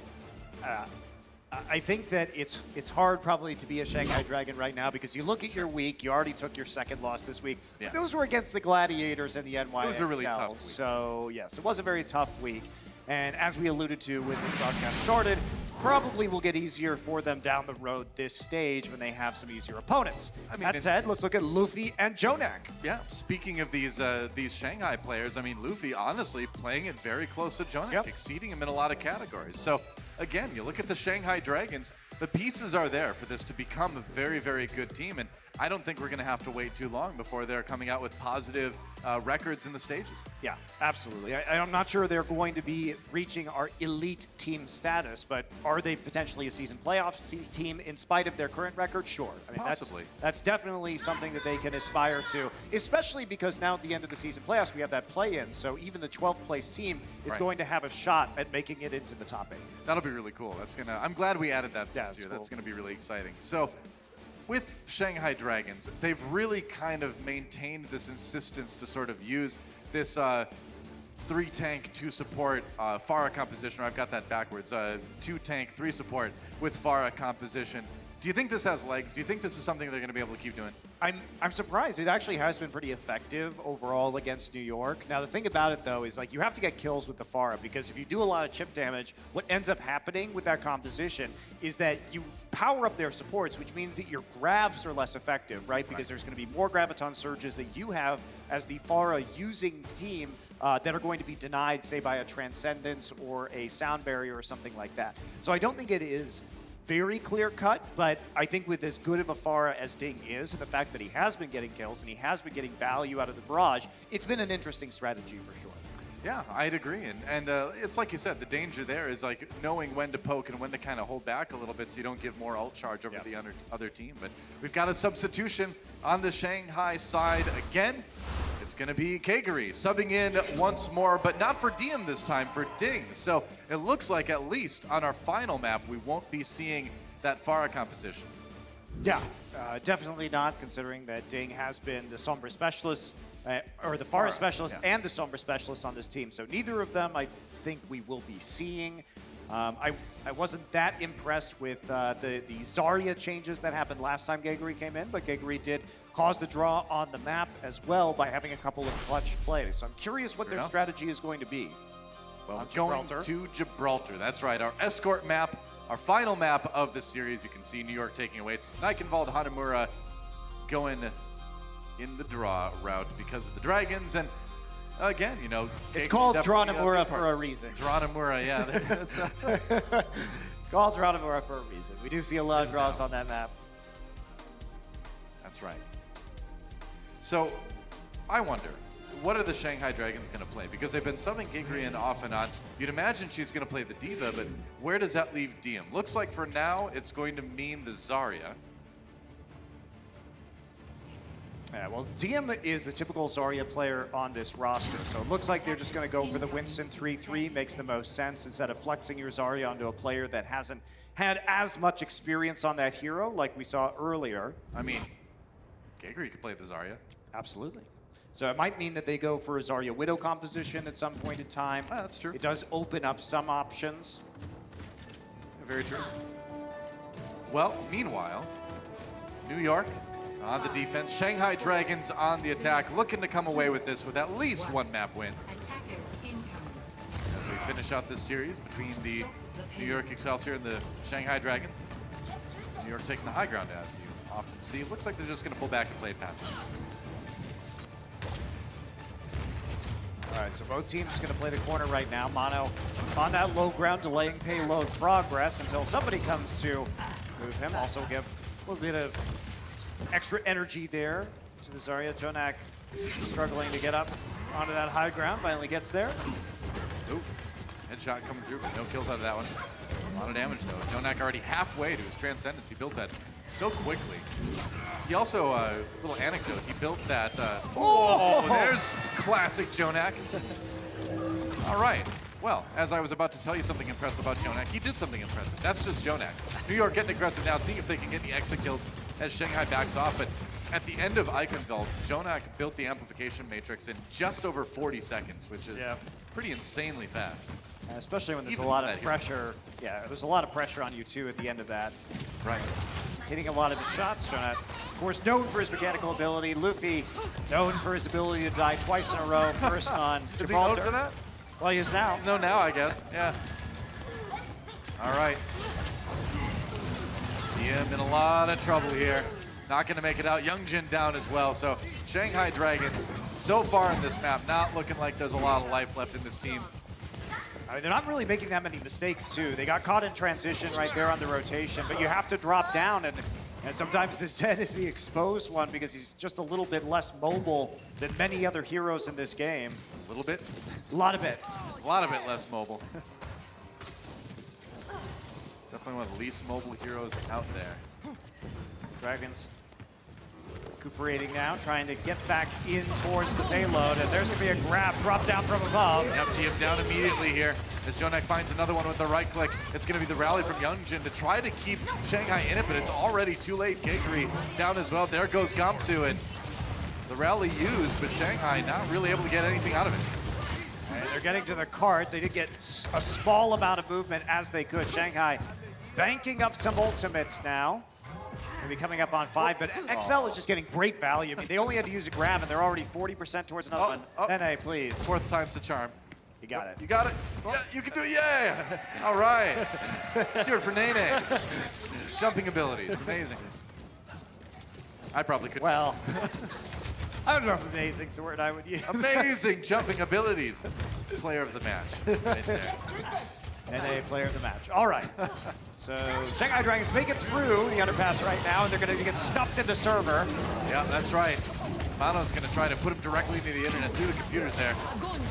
I think that it's hard probably to be a Shanghai Dragon right now because you look at your week, you already took your 2nd loss this week. Yeah. But those were against the Gladiators and the NYXL. It was a really tough week. So yes, it was a very tough week. And as we alluded to when this broadcast started, probably will get easier for them down the road this stage when they have some easier opponents. I mean, that said, let's look at Luffy and Jonak. Yeah, speaking of these Shanghai players, I mean, Luffy honestly playing it very close to Jonak, exceeding him in a lot of categories. So again, you look at the Shanghai Dragons, the pieces are there for this to become a very, very good team. And I don't think we're going to have to wait too long before they're coming out with positive records in the stages. Yeah, absolutely. I'm not sure they're going to be reaching our elite team status, but are they potentially a season playoff team in spite of their current record? Sure. I mean, possibly. That's definitely something that they can aspire to, especially because now at the end of the season playoffs, we have that play-in. So even the 12th place team is going to have a shot at making it into the top 8. That'll be really cool. I'm glad we added that this year. Cool. That's going to be really exciting. So with Shanghai Dragons, they've really kind of maintained this insistence to sort of use this 3 tank, 2 support Pharah composition, or I've got that backwards, 2 tank, 3 support with Pharah composition. Do you think this has legs? Do you think this is something they're going to be able to keep doing? I'm surprised. It actually has been pretty effective overall against New York. Now, the thing about it, though, is like you have to get kills with the Pharah because if you do a lot of chip damage, what ends up happening with that composition is that you power up their supports, which means that your grabs are less effective, right? Because there's going to be more graviton surges that you have as the Pharah using team that are going to be denied, say, by a Transcendence or a Sound Barrier or something like that. So I don't think it is very clear cut, but I think with as good of a Pharah as Ding is, and the fact that he has been getting kills and he has been getting value out of the barrage, it's been an interesting strategy for sure. Yeah, I'd agree. And it's like you said, the danger there is like knowing when to poke and when to kind of hold back a little bit so you don't give more ult charge over the other team. But we've got a substitution on the Shanghai side again. It's going to be Kaguri subbing in once more, but not for Diem this time, for Ding. So it looks like at least on our final map, we won't be seeing that Pharah composition. Yeah, definitely not, considering that Ding has been the Sombra specialist, or the Pharah specialist and the Sombra specialist on this team. So neither of them I think we will be seeing. I wasn't that impressed with the Zarya changes that happened last time Kaguri came in, but Kaguri did cause the draw on the map as well by having a couple of clutch plays. So I'm curious what their strategy is going to be. Well, going to Gibraltar. That's right, our escort map, our final map of the series. You can see New York taking Oasis. Eichenwald, Hanamura going in the draw route because of the Dragons. And again, you know, it's called Hanamura for a reason. Hanamura, yeah. It's called Hanamura for a reason. We do see a lot of draws on that map. That's right. So, I wonder, what are the Shanghai Dragons going to play? Because they've been subbing Kaguri in off and on. You'd imagine she's going to play the Diva, but where does that leave Diem? Looks like for now, it's going to mean the Zarya. Yeah, well, Diem is the typical Zarya player on this roster, so it looks like they're just going to go for the Winston 3-3. Makes the most sense instead of flexing your Zarya onto a player that hasn't had as much experience on that hero like we saw earlier. I mean, Kaguri could play the Zarya. Absolutely. So it might mean that they go for a Zarya Widow composition at some point in time. Oh, that's true. It does open up some options. Very true. Well, meanwhile, New York on the defense, Shanghai Dragons on the attack, looking to come away with this with at least 1 map win. As we finish out this series between the New York Excelsior and the Shanghai Dragons. New York taking the high ground, as you often see. It looks like they're just going to pull back and play it passive. All right, so both teams are going to play the corner right now. Mono on that low ground, delaying payload progress until somebody comes to move him. Also give a little bit of extra energy there to the Zarya. Jonak struggling to get up onto that high ground, finally gets there. Ooh, head shot coming through, but no kills out of that one. A lot of damage though. Jonak already halfway to his Transcendence. He builds that so quickly. He also, little anecdote, he built that, there's classic Jonak. All right. Well, as I was about to tell you something impressive about Jonak, he did something impressive. That's just Jonak. New York getting aggressive now, seeing if they can get the exit kills as Shanghai backs off. But at the end of Eikendal, Jonak built the amplification matrix in just over 40 seconds, which is pretty insanely fast. Especially when there's Even a lot that of hero. pressure. Yeah, there's a lot of pressure on you too at the end of that. Right. Hitting a lot of his shots, Jonak. Of course, known for his mechanical ability. Luffy, known for his ability to die twice in a row. First on Is he known Gibraltar. for that? Well, he is now. No, now I guess. Yeah. All right. DM in a lot of trouble here. Not going to make it out. Youngjin down as well. So Shanghai Dragons, so far in this map, not looking like there's a lot of life left in this team. I mean, they're not really making that many mistakes, too. They got caught in transition right there on the rotation, but you have to drop down, and sometimes the Zed is the exposed one because he's just a little bit less mobile than many other heroes in this game. A little bit? A lot of it. A lot of it less mobile. Definitely one of the least mobile heroes out there. Dragons recuperating now, trying to get back in towards the payload, and there's going to be a grab, drop down from above. Yep, DM down immediately here. As Jonak finds another one with the right click, it's going to be the rally from Youngjin to try to keep Shanghai in it, but it's already too late. Kekri down as well. There goes Gamsu, and the rally used, but Shanghai not really able to get anything out of it. And they're getting to the cart. They did get a small amount of movement as they could. Shanghai banking up some ultimates now. Maybe coming up on 5, but XL is just getting great value. I mean, they only had to use a grab, and they're already 40% towards another one. Nene, please. Fourth time's the charm. You got it. You got it? Yeah, you can do it. Yeah. All right. Let's hear it for Nene. Jumping abilities. Amazing. I probably couldn't. Well, I don't know if amazing's the word I would use. Amazing jumping abilities. Player of the match. Right there. NA player of the match. All right. So Shanghai Dragons make it through the underpass right now, and they're going to get stuffed in the server. Yeah, that's right. Mano's going to try to put him directly into the internet through the computers there.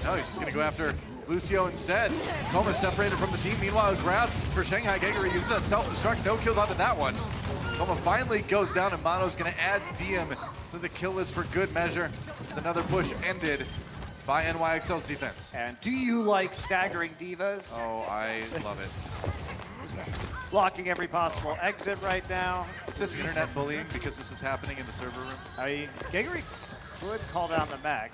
No, he's just going to go after Lucio instead. Koma separated from the team. Meanwhile, grab for Shanghai. Geguri uses that self-destruct. No kills onto that one. Koma finally goes down, and Mano's going to add DM to the kill list for good measure. It's another push ended by NYXL's defense. And do you like staggering divas? Oh, I love it. Blocking every possible exit right now. Is this internet bullying because this is happening in the server room? I mean, Geguri could call down the mech.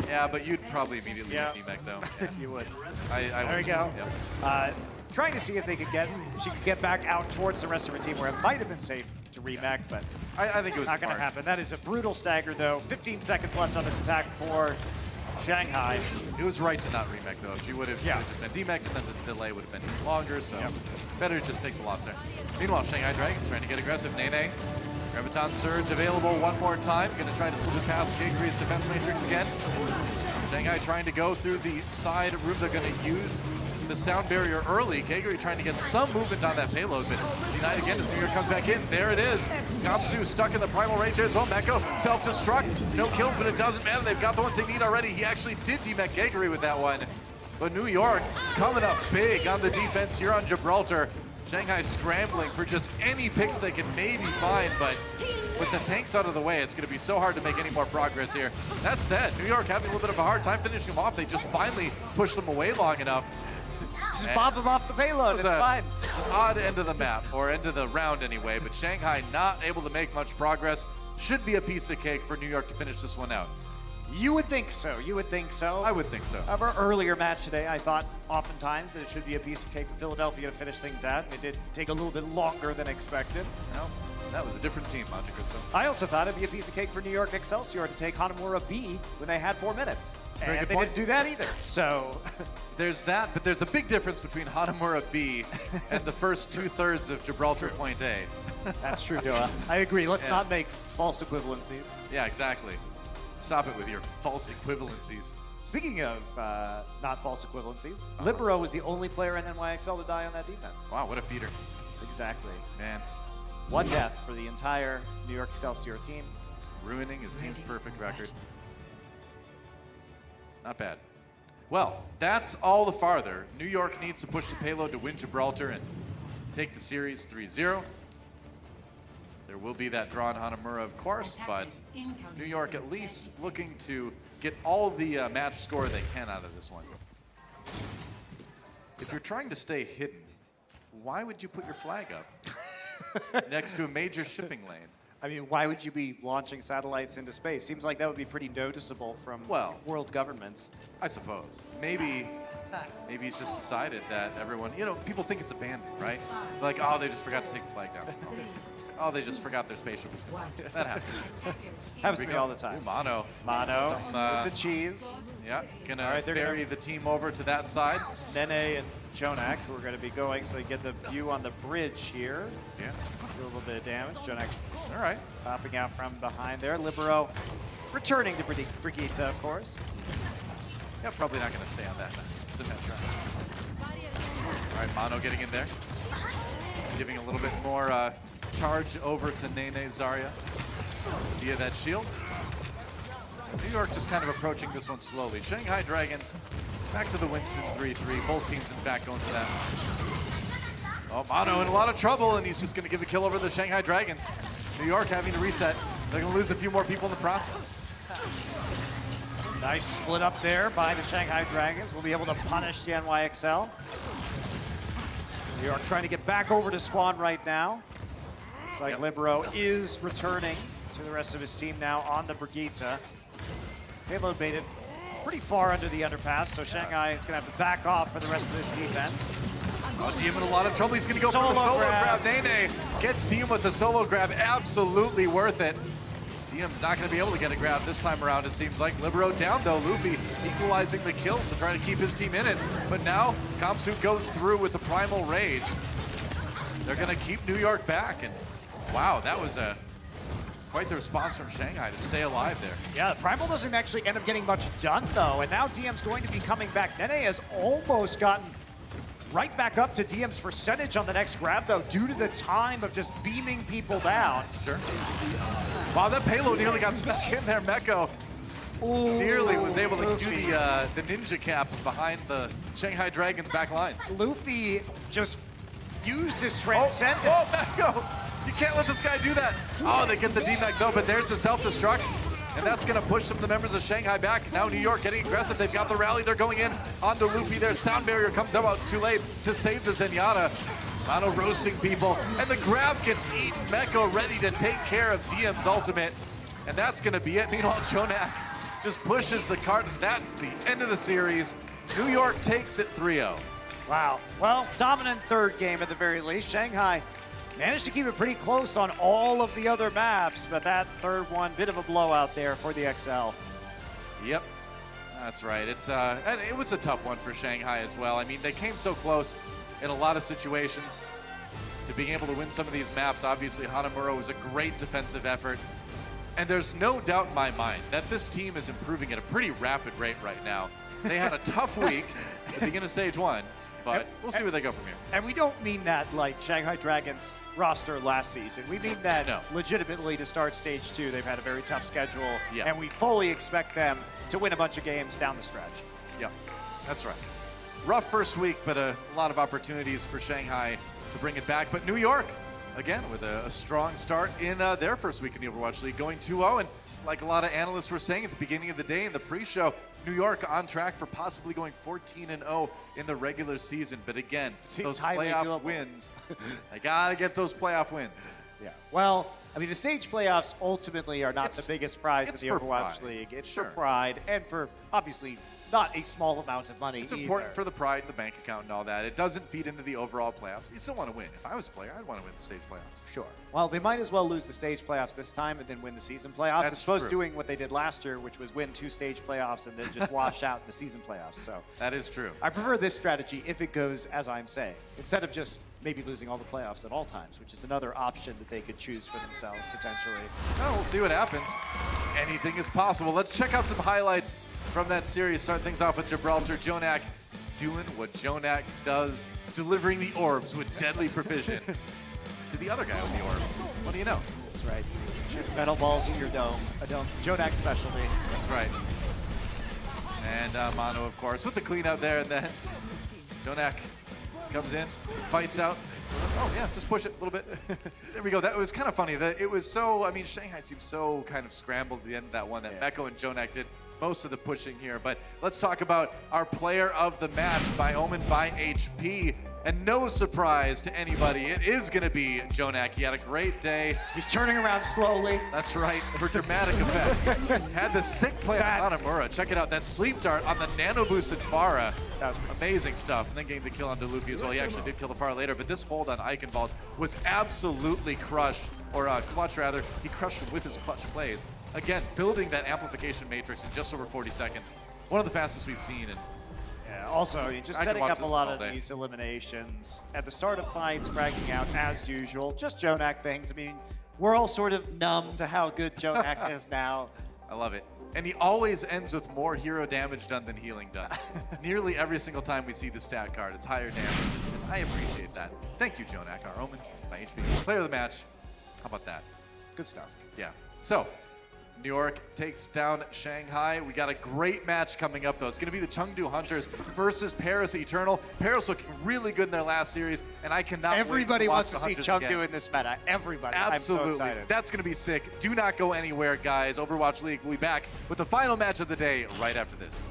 Yeah, but you'd probably immediately Yeah. get D-Mech though. You would. I There we would. go. Yep. Trying to see if she could get back out towards the rest of her team where it might have been safe to remech, but I think it was not going to smart. happen. That is a brutal stagger, though. 15 seconds left on this attack for Shanghai. It was right to not remech though. If she would have Yeah. just been D-Mech, and then the delay would have been even longer, so better just take the loss there. Meanwhile, Shanghai Dragons trying to get aggressive. Nene, Graviton Surge available one more time. Going to try to slip it past Keguri's defense matrix again. Shanghai trying to go through the side room. They're going to use the sound barrier early. Keguri trying to get some movement on that payload, but denied again as New York comes back in. There it is. Gamsu stuck in the primal range there as well. Meko self-destruct. No kills, but it doesn't matter. They've got the ones they need already. He actually did demech Keguri with that one. But New York coming up big on the defense here on Gibraltar. Shanghai scrambling for just any picks they can maybe find, but with the tanks out of the way, it's going to be so hard to make any more progress here. That said, New York having a little bit of a hard time finishing them off. They just finally pushed them away long enough. Just bob them off the payload. It's fine. Odd end of the map, or end of the round anyway, but Shanghai not able to make much progress. Should be a piece of cake for New York to finish this one out. You would think so. You would think so. I would think so. Of our earlier match today, I thought oftentimes that it should be a piece of cake for Philadelphia to finish things out. It did take a little bit longer than expected. No, that was a different team, Monte Cristo. I also thought it'd be a piece of cake for New York Excelsior to take Hanamura B when they had 4 minutes. a very And good they point. didn't do that either. So There's that, but there's a big difference between Hanamura B and the first 2/3 of Gibraltar Point A. that's true, Noah. I agree. Let's Yeah. not make false equivalencies. Yeah, exactly. Stop it with your false equivalencies. Speaking of not false equivalencies, Libero was the only player in NYXL to die on that defense. Wow, what a feeder. Exactly. Man, 1 death for the entire New York Excelsior team. ruining his team's perfect record. Not bad. Well, that's all the farther. New York needs to push the payload to win Gibraltar and take the series 3-0. There will be that draw on Hanamura, of course, but New York at least looking to get all the match score they can out of this one. If you're trying to stay hidden, why would you put your flag up next to a major shipping lane? I mean, why would you be launching satellites into space? Seems like that would be pretty noticeable from world governments. I suppose. Maybe he's just decided that everyone, people think it's abandoned, right? Like, oh, they just forgot to take the flag down. That's all. Oh, they just forgot their spaceship was gone. That happens. Happens to me all the time. Ooh, Mono. With the cheese. Yeah, gonna ferry the team over to that side. Nene and Jonak, who are going to be going, so you get the view on the bridge here. Yeah. Do a little bit of damage. Jonak, all right, popping out from behind there. Libero returning to Brigitte, of course. Yeah, probably not going to stay on that Symmetra. All right, Mono getting in there. Giving a little bit more charge over to Nene Zarya via that shield. New York just kind of approaching this one slowly. Shanghai Dragons back to the Winston 3-3. Both teams, in fact, going for that. Oh, Mono in a lot of trouble, and he's just going to give the kill over the Shanghai Dragons. New York having to reset. They're going to lose a few more people in the process. Nice split up there by the Shanghai Dragons. We'll be able to punish the NYXL. New York trying to get back over to spawn right now. Looks like Libero is returning to the rest of his team now on the Brigitte. Payload baited pretty far under the underpass, so Shanghai is going to have to back off for the rest of this defense. Oh, Diem in a lot of trouble. He's going to go for the solo grab. Nene gets Diem with the solo grab. Absolutely worth it. Diem's not going to be able to get a grab this time around, it seems like. Libero down, though. Luffy equalizing the kills, so trying to keep his team in it. But now, Kamsu goes through with the Primal Rage. They're going to keep New York back, and wow, that was quite the response from Shanghai to stay alive there. Yeah, Primal doesn't actually end up getting much done, though, and now Diem's going to be coming back. Nene has almost gotten right back up to Diem's percentage on the next grab, though, due to the time of just beaming people down. Sure. Wow, that payload nearly got stuck in there. Meko nearly was able to do the ninja cap behind the Shanghai Dragons back lines. Luffy just used his transcendence. Oh, Meko! You can't let this guy do that. Oh, they get the D-Mech though, but there's the self-destruct. And that's going to push some of the members of Shanghai back. Now New York getting aggressive. They've got the rally. They're going in onto Luffy. Their sound barrier comes out too late to save the Zenyatta. Mono roasting people. And the grab gets eaten. Meko ready to take care of Diem's ultimate. And that's going to be it. Meanwhile, Jonak just pushes the cart. That's the end of the series. New York takes it 3-0. Wow. Well, dominant third game at the very least. Shanghai managed to keep it pretty close on all of the other maps, but that third one, bit of a blowout there for the XL. Yep, that's right. And it was a tough one for Shanghai as well. I mean, they came so close in a lot of situations to being able to win some of these maps. Obviously, Hanamura was a great defensive effort. And there's no doubt in my mind that this team is improving at a pretty rapid rate right now. They had a tough week at the beginning of stage one, but we'll see where they go from here. And we don't mean that like Shanghai Dragons roster last season. We mean that legitimately to start stage two. They've had a very tough schedule, and we fully expect them to win a bunch of games down the stretch. Yeah, that's right. Rough first week, but a lot of opportunities for Shanghai to bring it back. But New York, again, with a strong start in their first week in the Overwatch League, going 2-0. And like a lot of analysts were saying at the beginning of the day in the pre-show, New York on track for possibly going 14-0 in the regular season. But again, those playoff wins, I gotta get those playoff wins. Yeah. Well, I mean, the stage playoffs ultimately are not the biggest prize in the Overwatch League. It's for pride and for, obviously, not a small amount of money. It's important for the pride and the bank account and all that. It doesn't feed into the overall playoffs. You still want to win. If I was a player, I'd want to win the stage playoffs. Sure. Well, they might as well lose the stage playoffs this time and then win the season playoffs. As opposed to doing what they did last year, which was win 2 stage playoffs and then just wash out in the season playoffs. So that is true. I prefer this strategy if it goes as I'm saying, instead of just maybe losing all the playoffs at all times, which is another option that they could choose for themselves potentially. Well, we'll see what happens. Anything is possible. Let's check out some highlights from that series. Start things off with Gibraltar. Jonak doing what Jonak does, delivering the orbs with deadly precision to the other guy with the orbs. What do you know? That's right. Shoots metal balls in your dome. A dome. Jonak specialty. That's right. And Mano, of course, with the clean out there, and then Jonak comes in, fights out. Oh yeah, just push it a little bit. There we go. That was kind of funny. It was so, I mean, Shanghai seemed so kind of scrambled at the end of that one that Meko and Jonak did most of the pushing here. But let's talk about our player of the match by Omen by HP. And no surprise to anybody, it is going to be Jonak. He had a great day. He's turning around slowly. That's right, for dramatic effect. Had the sick play on Hanamura. Check it out, that sleep dart on the nano-boosted Pharah. That was amazing stuff. And then getting the kill on Delupi as well. He actually did kill the Pharah later, but this hold on Eichenwald was absolutely crushed, or clutch rather. He crushed him with his clutch plays. Again, building that amplification matrix in just over 40 seconds. One of the fastest we've seen. And yeah, also, you're just I could setting watch up a this lot all of day. these eliminations. At the start of fights, bragging out as usual, just Jonak things. I mean, we're all sort of numb to how good Jonak is now. I love it. And he always ends with more hero damage done than healing done. Nearly every single time we see the stat card, it's higher damage. And I appreciate that. Thank you, Jonak, our Omen by HP. Player of the match. How about that? Good stuff. Yeah. So, New York takes down Shanghai. We got a great match coming up, though. It's going to be the Chengdu Hunters versus Paris Eternal. Paris looking really good in their last series, and I cannot Everybody wait to wants watch to see the Chengdu Hunters again. in this meta. Everybody. Absolutely. I'm so excited. That's going to be sick. Do not go anywhere, guys. Overwatch League will be back with the final match of the day right after this.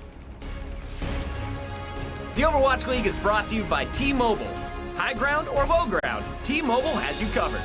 The Overwatch League is brought to you by T-Mobile. High ground or low ground, T-Mobile has you covered.